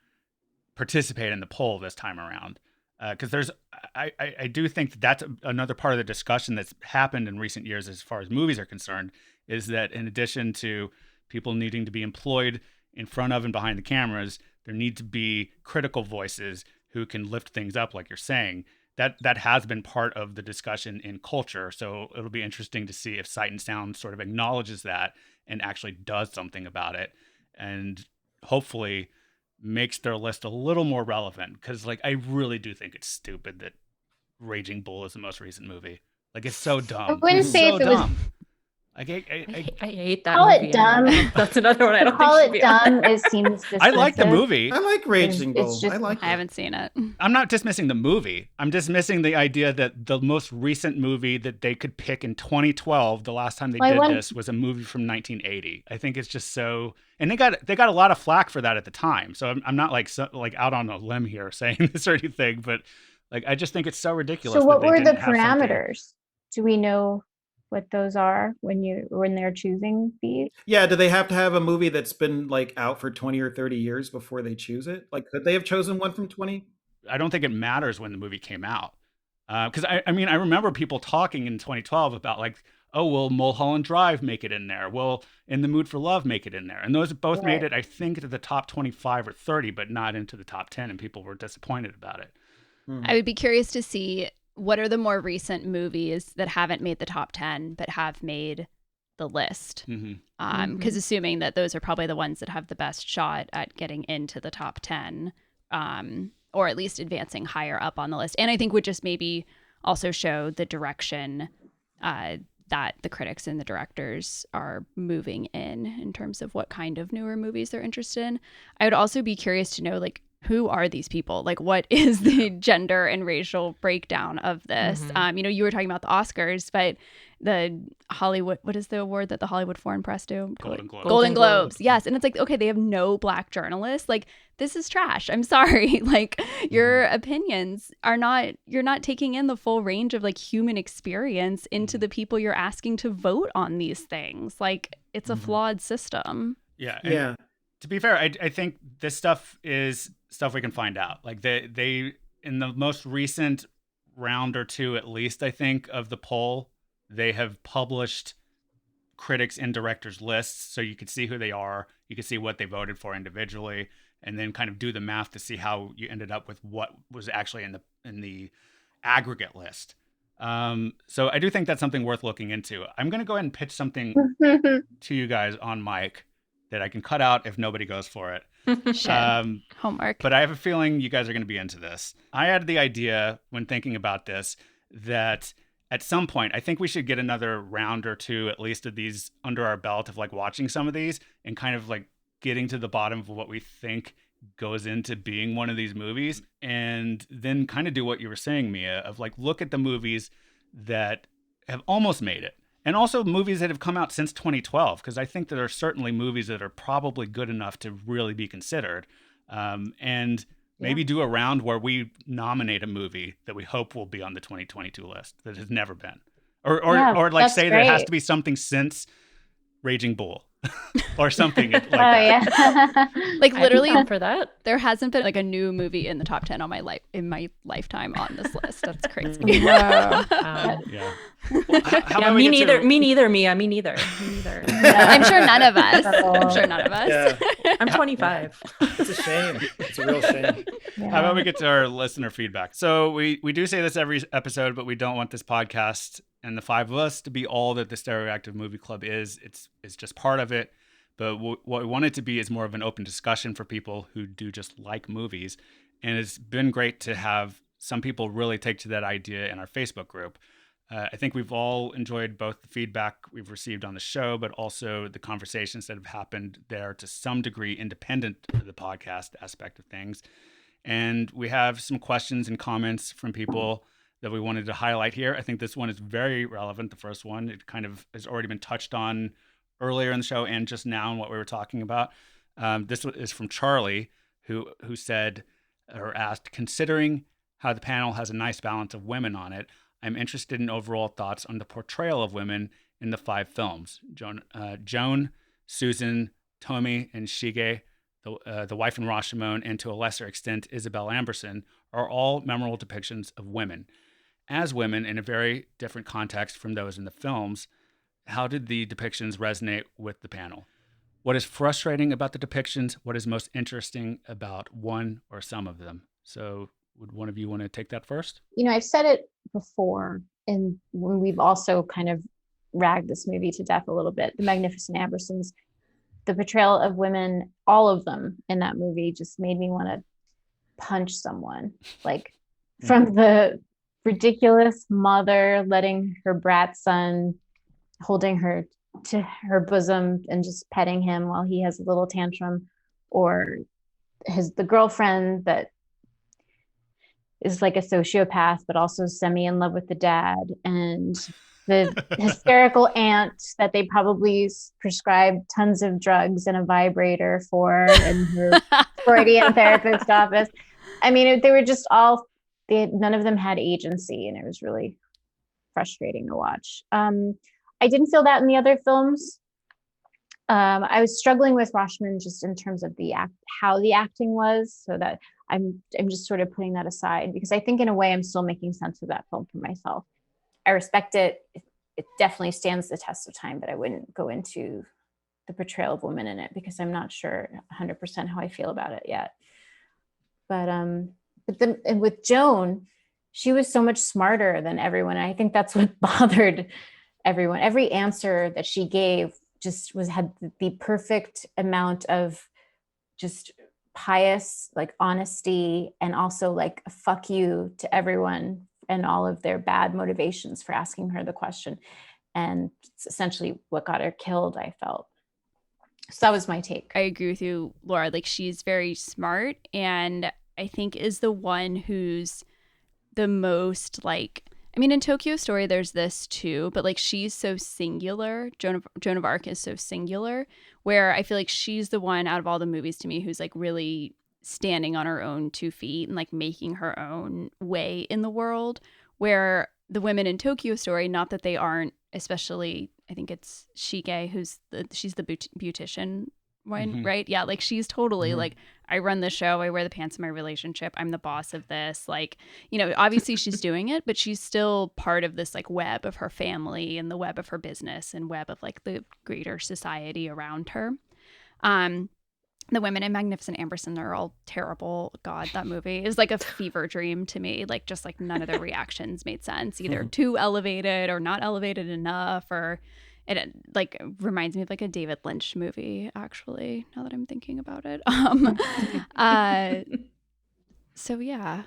participate in the poll this time around. Because I do think that's another part of the discussion that's happened in recent years as far as movies are concerned, is that in addition to people needing to be employed in front of and behind the cameras, there need to be critical voices who can lift things up, like you're saying. That has been part of the discussion in culture. So it'll be interesting to see if Sight and Sound sort of acknowledges that and actually does something about it, and hopefully makes their list a little more relevant. Because like, I really do think it's stupid that Raging Bull is the most recent movie. Like, it's so dumb. I wouldn't say so if it was dumb. I hate that call movie. it dumb. That's another one I don't call think it dumb. It seems dismissive. I like the movie. I like Raging Bull. just- I like I haven't seen it. I'm not dismissing the movie. I'm dismissing the idea that the most recent movie that they could pick in 2012, the last time they did this, was a movie from 1980. I think it's just so, and they got a lot of flack for that at the time. So I'm not like out on a limb here saying this or anything, but like, I just think it's so ridiculous. So what that they were the didn't have something. parameters? Do we know what those are when they're choosing these? Yeah, do they have to have a movie that's been like out for 20 or 30 years before they choose it? Like, could they have chosen one from 20? I don't think it matters when the movie came out. Because I mean, I remember people talking in 2012 about like, oh, will Mulholland Drive make it in there? Will In the Mood for Love make it in there? And those both made it, I think, to the top 25 or 30, but not into the top 10, and people were disappointed about it. I would be curious to see what are the more recent movies that haven't made the top 10 but have made the list. Because assuming that those are probably the ones that have the best shot at getting into the top 10, or at least advancing higher up on the list. And I think would just maybe also show the direction that the critics and the directors are moving in terms of what kind of newer movies they're interested in. I would also be curious to know, like, who are these people? Like, what is the gender and racial breakdown of this? You were talking about the Oscars, but the Hollywood, what is the award that the Hollywood Foreign Press do? Golden Globes. Golden Globes. Yes. And it's like, okay, they have no Black journalists. Like, this is trash. I'm sorry. Like, your opinions are not, you're not taking in the full range of like human experience into the people you're asking to vote on these things. Like, it's a flawed system. Yeah. Yeah. To be fair, I think this stuff is stuff we can find out. Like, they in the most recent round or two, at least, I think, of the poll, they have published critics and directors lists, so you can see who they are, you can see what they voted for individually, and then kind of do the math to see how you ended up with what was actually in the aggregate list. So I do think that's something worth looking into. I'm going to go ahead and pitch something to you guys on mic that I can cut out if nobody goes for it. Homework. But I have a feeling you guys are going to be into this. I had the idea when thinking about this that at some point, I think we should get another round or two, at least, of these under our belt of like watching some of these and kind of like getting to the bottom of what we think goes into being one of these movies, and then kind of do what you were saying, Mia, of like look at the movies that have almost made it. And also movies that have come out since 2012, because I think there are certainly movies that are probably good enough to really be considered. And maybe do a round where we nominate a movie that we hope will be on the 2022 list that has never been. Or like say there has to be something since Raging Bull or something like that. Yeah. Like literally for that. There hasn't been like a new movie in the top 10 on my lifetime on this list. That's crazy. Wow. Yeah. Me neither, Mia. Me neither. I'm sure none of us. Yeah. I'm 25. It's a shame. It's a real shame. Yeah. How about we get to our listener feedback? So we do say this every episode, but we don't want this podcast and the five of us to be all that the Stereoactive Movie Club is. It's just part of it. But what we want it to be is more of an open discussion for people who do just like movies. And it's been great to have some people really take to that idea in our Facebook group. I think we've all enjoyed both the feedback we've received on the show, but also the conversations that have happened there to some degree independent of the podcast aspect of things. And we have some questions and comments from people that we wanted to highlight here. I think this one is very relevant, the first one. It kind of has already been touched on earlier in the show and just now in what we were talking about. This is from Charlie, who said or asked, considering how the panel has a nice balance of women on it, I'm interested in overall thoughts on the portrayal of women in the 5 films. Joan, Susan, Tomi, and Shige, the wife in Rashomon, and to a lesser extent, Isabel Amberson, are all memorable depictions of women. As women in a very different context from those in the films, how did the depictions resonate with the panel? What is frustrating about the depictions? What is most interesting about one or some of them? So would one of you want to take that first? I've said it before, and when we've also kind of ragged this movie to death a little bit, the Magnificent Ambersons, the portrayal of women, all of them in that movie just made me want to punch someone. Like from the ridiculous mother letting her brat son, holding her to her bosom and just petting him while he has a little tantrum, or the girlfriend that is like a sociopath but also semi in love with the dad, and the hysterical aunt that they probably prescribed tons of drugs and a vibrator for in her Freudian therapist office. I mean, they were just none of them had agency, and it was really frustrating to watch. I didn't feel that in the other films. I was struggling with Rashomon just in terms of how the acting was, so that I'm just sort of putting that aside, because I think in a way I'm still making sense of that film for myself. I respect it. It definitely stands the test of time, but I wouldn't go into the portrayal of women in it because I'm not sure 100% how I feel about it yet. And with Joan, she was so much smarter than everyone. And I think that's what bothered everyone. Every answer that she gave just had the perfect amount of just pious, like, honesty, and also like a fuck you to everyone and all of their bad motivations for asking her the question. And it's essentially what got her killed, I felt. So that was my take. I agree with you, Laura. Like, she's very smart, and I think is the one who's the most, like, I mean, in Tokyo Story, there's this too, but like, she's so singular. Joan of Arc is so singular, where I feel like she's the one out of all the movies to me who's like really standing on her own 2 feet and like making her own way in the world, where the women in Tokyo Story, not that they aren't, especially I think it's Shige, she's the beautician one, right? Yeah, like, she's totally like, I run the show, I wear the pants in my relationship, I'm the boss of this. Like, obviously she's doing it, but she's still part of this like web of her family and the web of her business and web of like the greater society around her. The women in Magnificent Amberson are all terrible. God, that movie is like a fever dream to me. Like, just like none of the reactions made sense, either too elevated or not elevated enough, or it like reminds me of like a David Lynch movie, actually, now that I'm thinking about it. So yeah.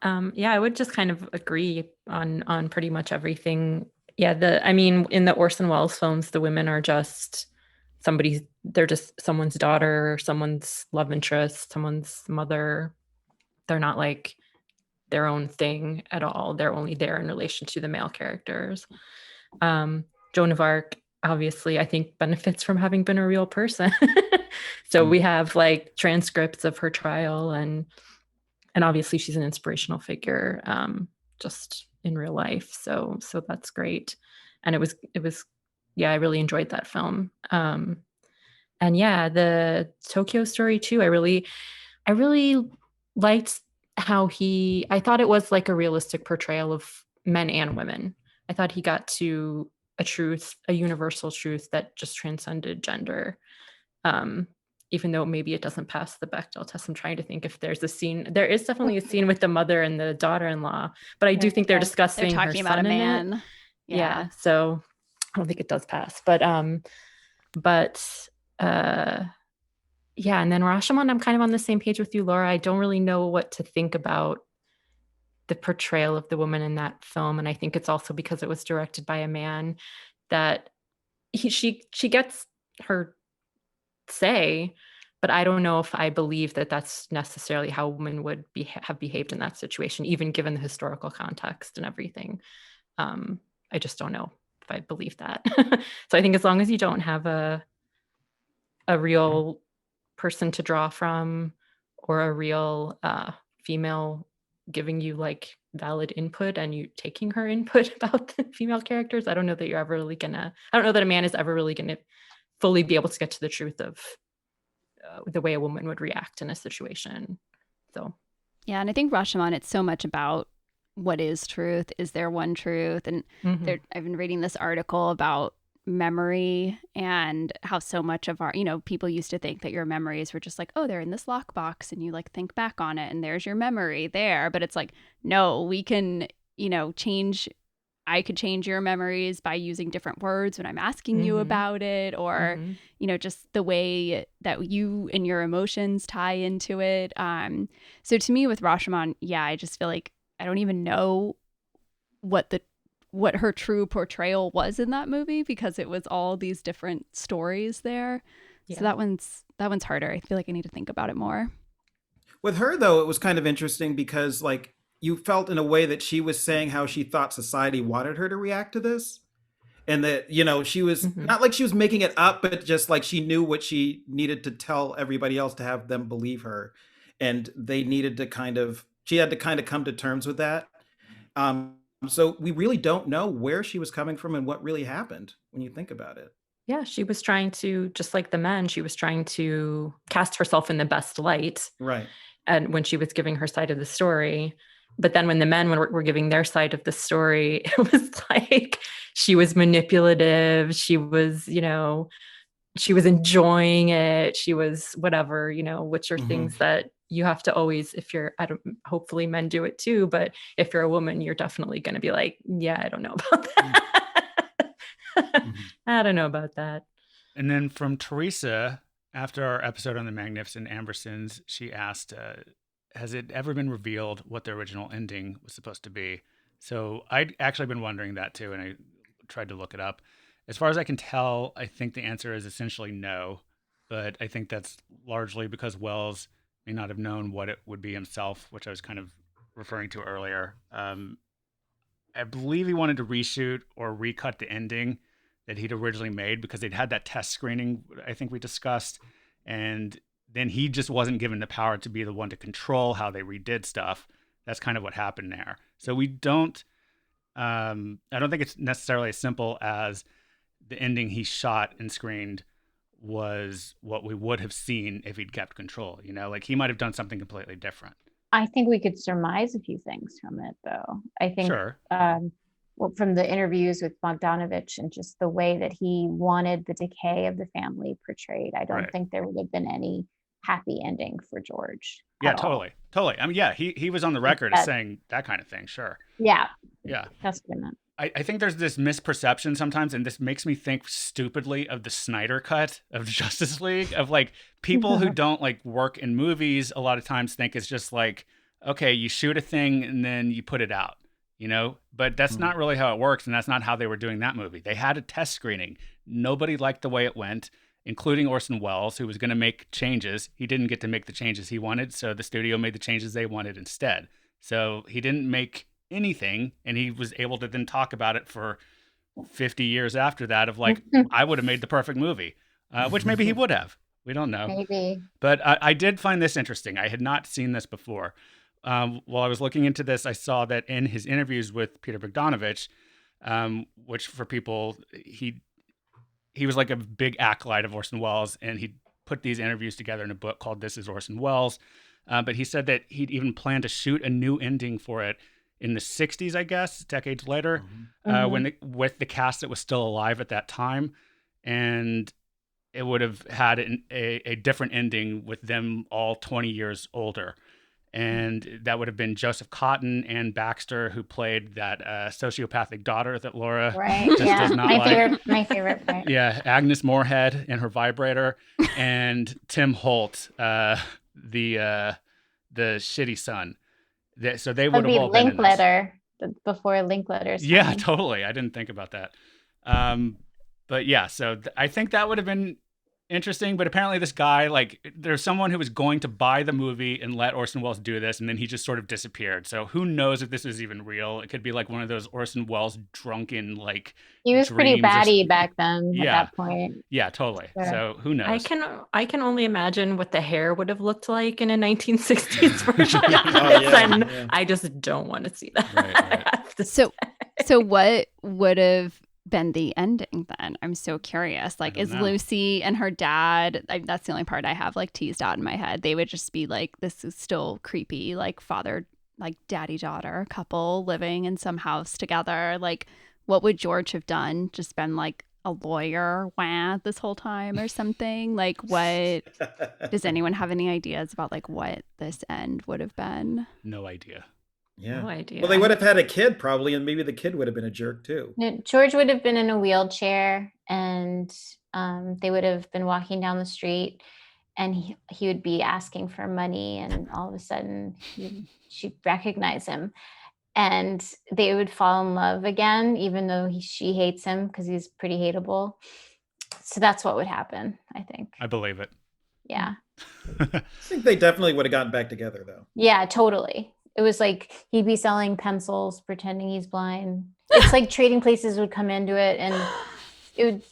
I would just kind of agree on pretty much everything. Yeah, I mean, in the Orson Welles films, the women are just they're just someone's daughter, someone's love interest, someone's mother. They're not like their own thing at all. They're only there in relation to the male characters. Joan of Arc, obviously, I think benefits from having been a real person. So we have like transcripts of her trial, and obviously she's an inspirational figure, just in real life. So that's great. And it was, I really enjoyed that film. And yeah, the Tokyo Story too, I really liked how I thought it was like a realistic portrayal of men and women. I thought he got to a universal truth that just transcended gender. Even though maybe it doesn't pass the Bechdel test. I'm trying to think if there's a scene. There is definitely a scene with the mother and the daughter-in-law, but I do think they're discussing they're talking her about son a man. in it. Yeah. So I don't think it does pass, but Yeah, and then Rashomon, I'm kind of on the same page with you, Laura. I don't really know what to think about the portrayal of the woman in that film, and I think it's also because it was directed by a man that she gets her say, but I don't know if I believe that that's necessarily how a woman would have behaved in that situation, even given the historical context and everything. I just don't know if I believe that. So I think as long as you don't have a real person to draw from, or a real female giving you like valid input and you taking her input about the female characters, I don't know that you're ever really gonna, I don't know that a man is ever really gonna fully be able to get to the truth of the way a woman would react in a situation. So yeah, and I think Rashomon, it's so much about what is truth. Is there one truth? And I've been reading this article about memory and how so much of our, people used to think that your memories were just like, oh, they're in this lockbox and you like think back on it and there's your memory there. But it's like, no, we can, change. I could change your memories by using different words when I'm asking you about it, or, just the way that you and your emotions tie into it. So to me with Rashomon, yeah, I just feel like I don't even know what her true portrayal was in that movie, because it was all these different stories there. Yeah. So that one's harder. I feel like I need to think about it more. With her though, it was kind of interesting because like you felt in a way that she was saying how she thought society wanted her to react to this. And that, she was not like she was making it up, but just like she knew what she needed to tell everybody else to have them believe her. And they needed to she had to kind of come to terms with that. So we really don't know where she was coming from and what really happened when you think about it. Yeah, she was trying to, just like the men, she was trying to cast herself in the best light. Right. And when she was giving her side of the story. But then when the men were giving their side of the story, it was like she was manipulative. She was, she was enjoying it. She was whatever, which are things that you have to always, if you're, hopefully men do it too. But if you're a woman, you're definitely going to be like, yeah, I don't know about that. I don't know about that. And then from Teresa, after our episode on the Magnificent Ambersons, she asked, has it ever been revealed what the original ending was supposed to be? So I'd actually been wondering that too, and I tried to look it up. As far as I can tell, I think the answer is essentially no, but I think that's largely because Wells may not have known what it would be himself, which I was kind of referring to earlier. I believe he wanted to reshoot or recut the ending that he'd originally made because they'd had that test screening I think we discussed, and then he just wasn't given the power to be the one to control how they redid stuff. That's kind of what happened there. So we don't, I don't think it's necessarily as simple as the ending he shot and screened was what we would have seen if he'd kept control. Like he might have done something completely different. I think we could surmise a few things from it, though. I think, sure. From the interviews with Bogdanovich and just the way that he wanted the decay of the family portrayed, I don't think there would have been any happy ending for George. Yeah, totally. I mean, yeah, he was on the record as saying that kind of thing. Sure. Yeah. Yeah. That's what I meant. I think there's this misperception sometimes, and this makes me think stupidly of the Snyder cut of Justice League, of like people who don't like work in movies a lot of times think it's just like, okay, you shoot a thing and then you put it out, but that's not really how it works. And that's not how they were doing that movie. They had a test screening. Nobody liked the way it went, including Orson Welles, who was going to make changes. He didn't get to make the changes he wanted, so the studio made the changes they wanted instead. So he didn't make anything, and he was able to then talk about it for 50 years after that of like, I would have made the perfect movie, which maybe he would have. We don't know. Maybe. But I did find this interesting. I had not seen this before. While I was looking into this, I saw that in his interviews with Peter Bogdanovich, which for people, he was like a big acolyte of Orson Welles, and he put these interviews together in a book called This Is Orson Welles. But he said that he'd even planned to shoot a new ending for it in the 60s, I guess, decades later, with the cast that was still alive at that time. And it would have had a different ending with them all 20 years older. And that would have been Joseph Cotton and Baxter, who played that sociopathic daughter that Laura just does not like. My favorite part. Yeah, Agnes Moorehead and her vibrator, and Tim Holt, the shitty son. So they would have all been Linkletter before Linkletter's time. Yeah, totally. I didn't think about that. But yeah, so I think that would have been interesting. But apparently this guy, like, there's someone who was going to buy the movie and let Orson Welles do this, and then he just sort of disappeared. So who knows if this is even real? It could be like one of those Orson Welles drunken, like, he was pretty batty back then at that point. Yeah, totally. Sure. So who knows? I can only imagine what the hair would have looked like in a 1960s version of this, and I just don't want to see that. Right. So what would have been the ending then? I'm so curious. Like, is Lucy and her dad, that's the only part I have like teased out in my head. They would just be like, this is still creepy, like father, like daddy-daughter couple living in some house together. Like, what would George have done? Just been like a lawyer this whole time or something? Like, what does anyone have any ideas about like what this end would have been? No idea. Yeah. No idea. Well, they would have had a kid probably, and maybe the kid would have been a jerk too. George would have been in a wheelchair, and they would have been walking down the street, and he would be asking for money, and all of a sudden she'd recognize him, and they would fall in love again, even though she hates him because he's pretty hateable. So that's what would happen, I think. I believe it. Yeah. I think they definitely would have gotten back together though. Yeah, totally. It was like he'd be selling pencils, pretending he's blind. It's like Trading Places would come into it, and it would,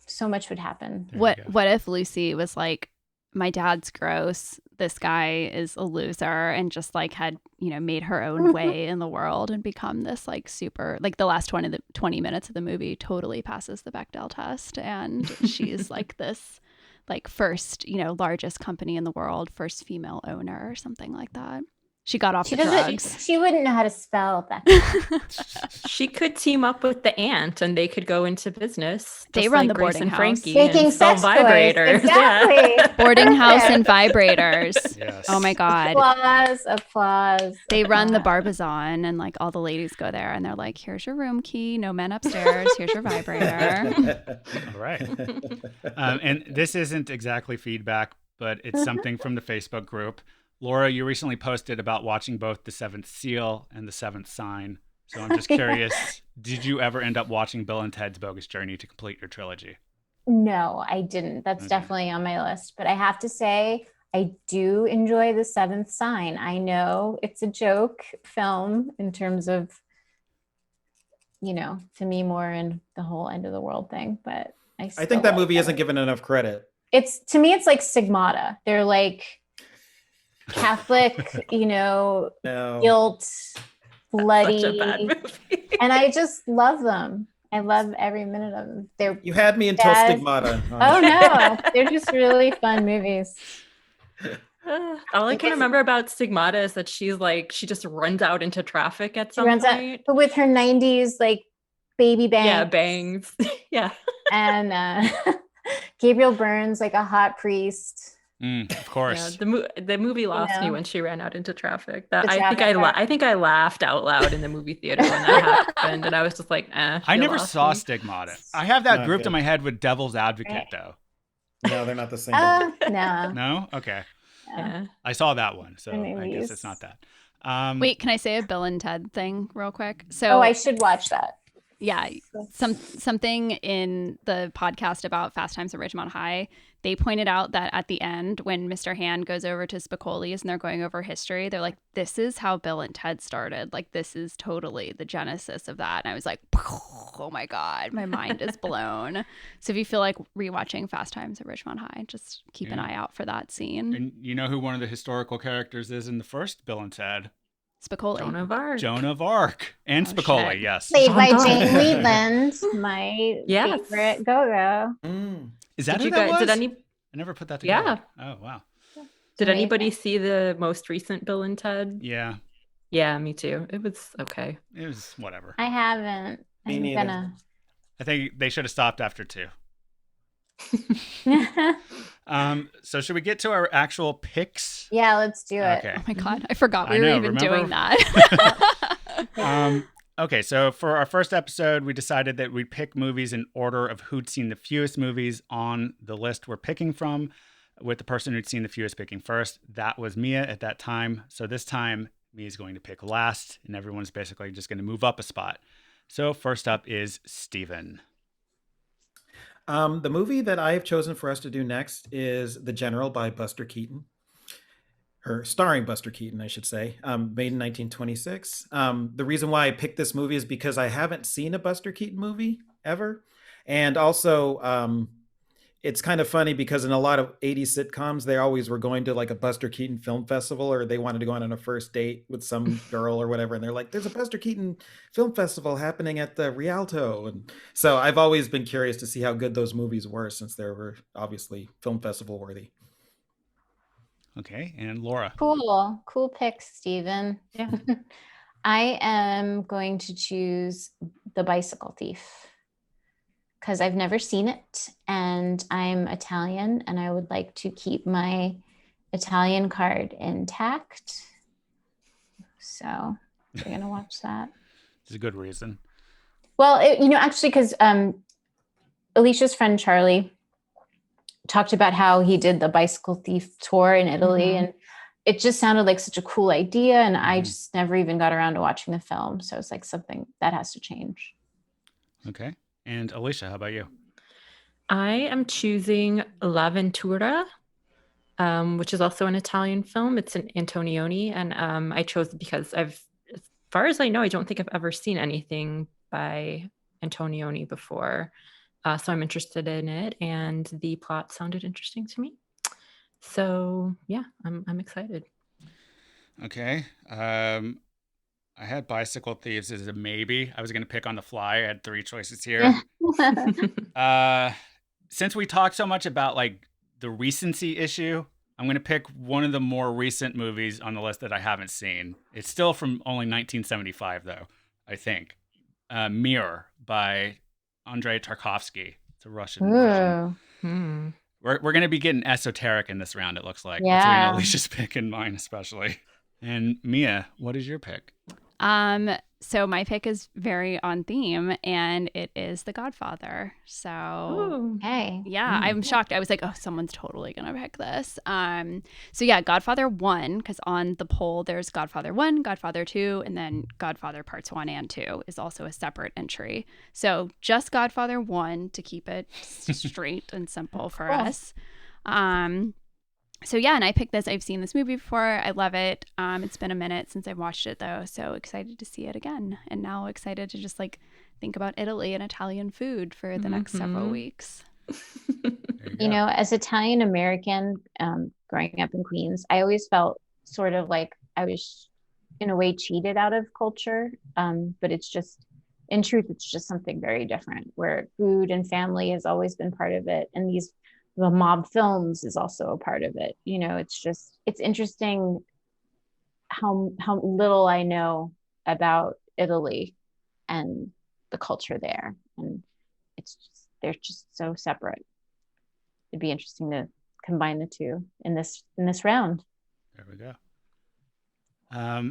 so much would happen. What if Lucy was like, my dad's gross, this guy is a loser, and just like had, made her own way in the world and become this like super, like the last 20 minutes of the movie totally passes the Bechdel test, and she's like this like first, largest company in the world, first female owner or something like that. She got off the drugs. She wouldn't know how to spell that. She could team up with the aunt, and they could go into business. They run the boarding house. Frankie making sell vibrators. Exactly. Yeah. Boarding house and vibrators. Yes. Oh my God. Applause. They run the Barbizon, and like all the ladies go there, and they're like, here's your room key. No men upstairs. Here's your vibrator. All right. And this isn't exactly feedback, but it's something from the Facebook group. Lora, you recently posted about watching both The Seventh Seal and The Seventh Sign. So I'm just curious, did you ever end up watching Bill and Ted's Bogus Journey to complete your trilogy? No, I didn't. That's definitely on my list. But I have to say, I do enjoy The Seventh Sign. I know it's a joke film in terms of, to me, more in the whole end of the world thing. But I think that movie isn't given enough credit. To me, it's like Stigmata. They're like Catholic, guilt, bloody, such a bad movie. And I just love them. I love every minute of them. You had me until Stigmata. Oh no, they're just really fun movies. All I can remember about Stigmata is that she just runs out into traffic at some point. But with her 90s like baby bangs. Yeah, bangs. Yeah. And Gabriel Byrne's like a hot priest. Of course. Yeah, the movie lost me when she ran out into traffic. I think I laughed out loud in the movie theater when that happened, and I was just like, I never saw Stigmata. I have that grouped in my head with Devil's Advocate, though. No, they're not the same. No. No? Okay. Yeah. I saw that one, so I guess it's not that. Wait, can I say a Bill and Ted thing real quick? So, I should watch that. Yeah, something in the podcast about Fast Times at Ridgemont High, they pointed out that at the end, when Mr. Hand goes over to Spicoli's and they're going over history, they're like, this is how Bill and Ted started. Like, this is totally the genesis of that. And I was like, oh my God, my mind is blown. So if you feel like rewatching Fast Times at Ridgemont High, just keep an eye out for that scene. And you know who one of the historical characters is in the first Bill and Ted? Spicoli. Joan of Arc. And Spicoli, shit. yes. Played by Jane Wheatland, my favorite go-go. Is that who that was? I never put that together. Yeah. Oh, wow. Did anybody see the most recent Bill and Ted? Yeah. Yeah, me too. It was okay. It was whatever. I haven't. Me neither. I think they should have stopped after 2. So should we get to our actual picks? Yeah, let's do it. Okay. Oh my God, I forgot we were even remember? doing that. Okay, so for our first episode, we decided that we'd pick movies in order of who'd seen the fewest movies on the list we're picking from, with the person who'd seen the fewest picking first. That was Mia at that time. So this time, Mia's going to pick last, and everyone's basically just going to move up a spot. So first up is Steven. The movie that I have chosen for us to do next is The General by Buster Keaton. Or starring Buster Keaton, I should say, made in 1926. The reason why I picked this movie is because I haven't seen a Buster Keaton movie ever. And also, it's kind of funny because in a lot of 80s sitcoms, they always were going to like a Buster Keaton film festival, or they wanted to go on a first date with some girl or whatever. And they're like, there's a Buster Keaton film festival happening at the Rialto. And so I've always been curious to see how good those movies were, since they were obviously film festival worthy. Okay, and Lora. Cool pick, Steven. Yeah. I am going to choose The Bicycle Thief because I've never seen it, and I'm Italian, and I would like to keep my Italian card intact. So we're going to watch that. It's a good reason. Well, actually, because Alicia's friend Charlie talked about how he did the Bicycle Thief tour in Italy, and it just sounded like such a cool idea, and I just never even got around to watching the film, so it's like something that has to change. Okay, and Alicia, how about you? I am choosing La Ventura, which is also an Italian film. It's an Antonioni, and I chose it because as far as I know, I don't think I've ever seen anything by Antonioni before. So I'm interested in it, and the plot sounded interesting to me. So yeah, I'm excited. Okay. I had Bicycle Thieves as a maybe. I was going to pick on the fly. I had 3 choices here. Since we talked so much about like the recency issue, I'm going to pick one of the more recent movies on the list that I haven't seen. It's still from only 1975, though, I think. Mirror by Andrei Tarkovsky. It's a Russian film. We're going to be getting esoteric in this round, it looks like. Yeah. Between Alicia's pick and mine, especially. And Mia, what is your pick? So my pick is very on theme, and it is The Godfather. So hey. Yeah, I'm shocked. I was like, oh, someone's totally gonna pick this. So yeah, Godfather 1, because on the poll there's Godfather 1, Godfather 2, and then Godfather Parts 1 and 2 is also a separate entry. So just Godfather 1 to keep it straight and simple for us. So yeah, and I picked this. I've seen this movie before. I love it. It's been a minute since I've watched it though, so excited to see it again. And now excited to just like think about Italy and Italian food for the next several weeks. As Italian American, growing up in Queens, I always felt sort of like I was in a way cheated out of culture. But it's just, in truth, it's just something very different, where food and family has always been part of it. And the mob films is also a part of it. It's interesting how little I know about Italy and the culture there. And they're just so separate. It'd be interesting to combine the two in this round. There we go.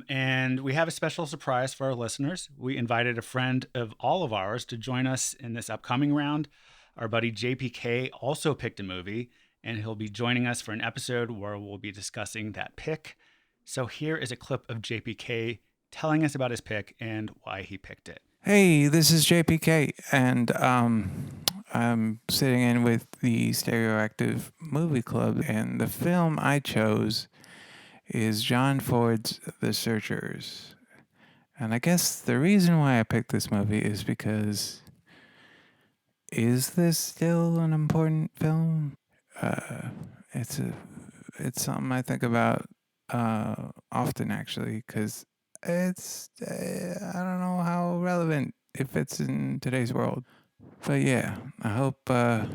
And we have a special surprise for our listeners. We invited a friend of all of ours to join us in this upcoming round. Our buddy JPK also picked a movie, and he'll be joining us for an episode where we'll be discussing that pick. So here is a clip of JPK telling us about his pick and why he picked it. Hey, this is JPK, and I'm sitting in with the Stereoactive Movie Club, and the film I chose is John Ford's The Searchers. And I guess the reason why I picked this movie is because, is this still an important film? It's something I think about often, actually, because it's I don't know how relevant it fits in today's world. But yeah, I hope I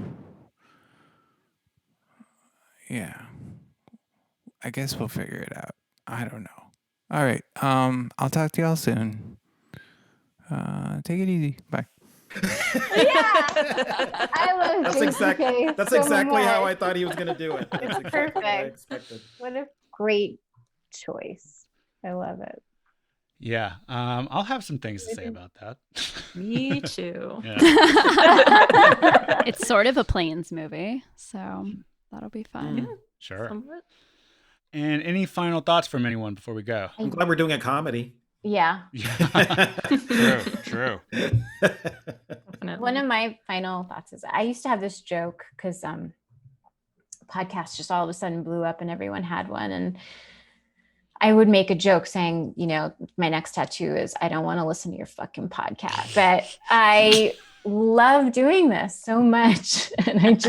guess we'll figure it out. I don't know. All right. I'll talk to y'all soon. Take it easy. Bye. I love That's JPK That's so exactly how much. I thought he was going to do it. That's It's exactly what I perfect. expected. What a great choice. I love it. Yeah, I'll have some things to say about that. Me too. It's sort of a planes movie, so that'll be fun. Yeah, Sure. somewhat. And any final thoughts from anyone before we go? I'm glad we're doing a comedy. Yeah. True. Definitely. One of my final thoughts is I used to have this joke because podcasts just all of a sudden blew up and everyone had one. And I would make a joke saying, my next tattoo is I don't want to listen to your fucking podcast. But I love doing this so much. And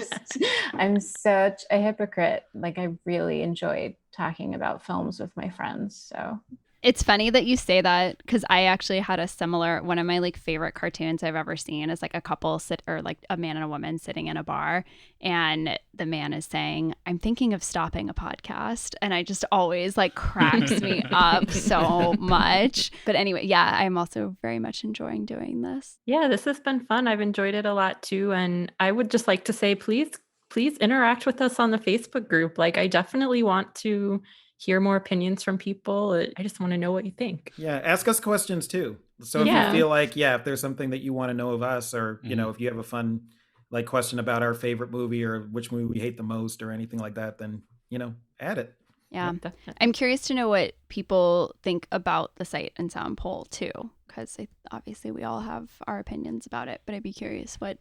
I'm such a hypocrite. Like I really enjoyed talking about films with my friends. So It's funny that you say that because I actually had a similar, one of my like favorite cartoons I've ever seen is like a couple or like a man and a woman sitting in a bar, and the man is saying, I'm thinking of stopping a podcast. And I just always like cracks me up so much. But anyway, yeah, I'm also very much enjoying doing this. Yeah, this has been fun. I've enjoyed it a lot too. And I would just like to say, please interact with us on the Facebook group. Like I definitely want to hear more opinions from people. I just want to know what you think. Yeah, ask us questions too. So if you feel like, if there's something that you want to know of us, or if you have a fun like question about our favorite movie or which movie we hate the most or anything like that, then add it. Yeah. I'm curious to know what people think about the Sight and Sound poll too, because obviously we all have our opinions about it, but I'd be curious what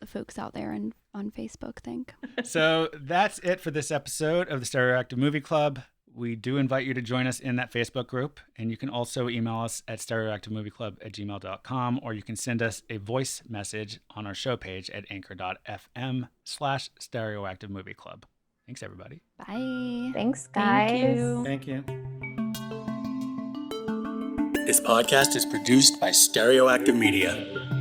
the folks out there on Facebook think. So that's it for this episode of the Stereoactive Movie Club. We do invite you to join us in that Facebook group, and you can also email us at stereoactivemovieclub@gmail.com, or you can send us a voice message on our show page at anchor.fm/stereoactivemovieclub. Thanks, everybody. Bye. Thanks, guys. Thank you. This podcast is produced by Stereoactive Media.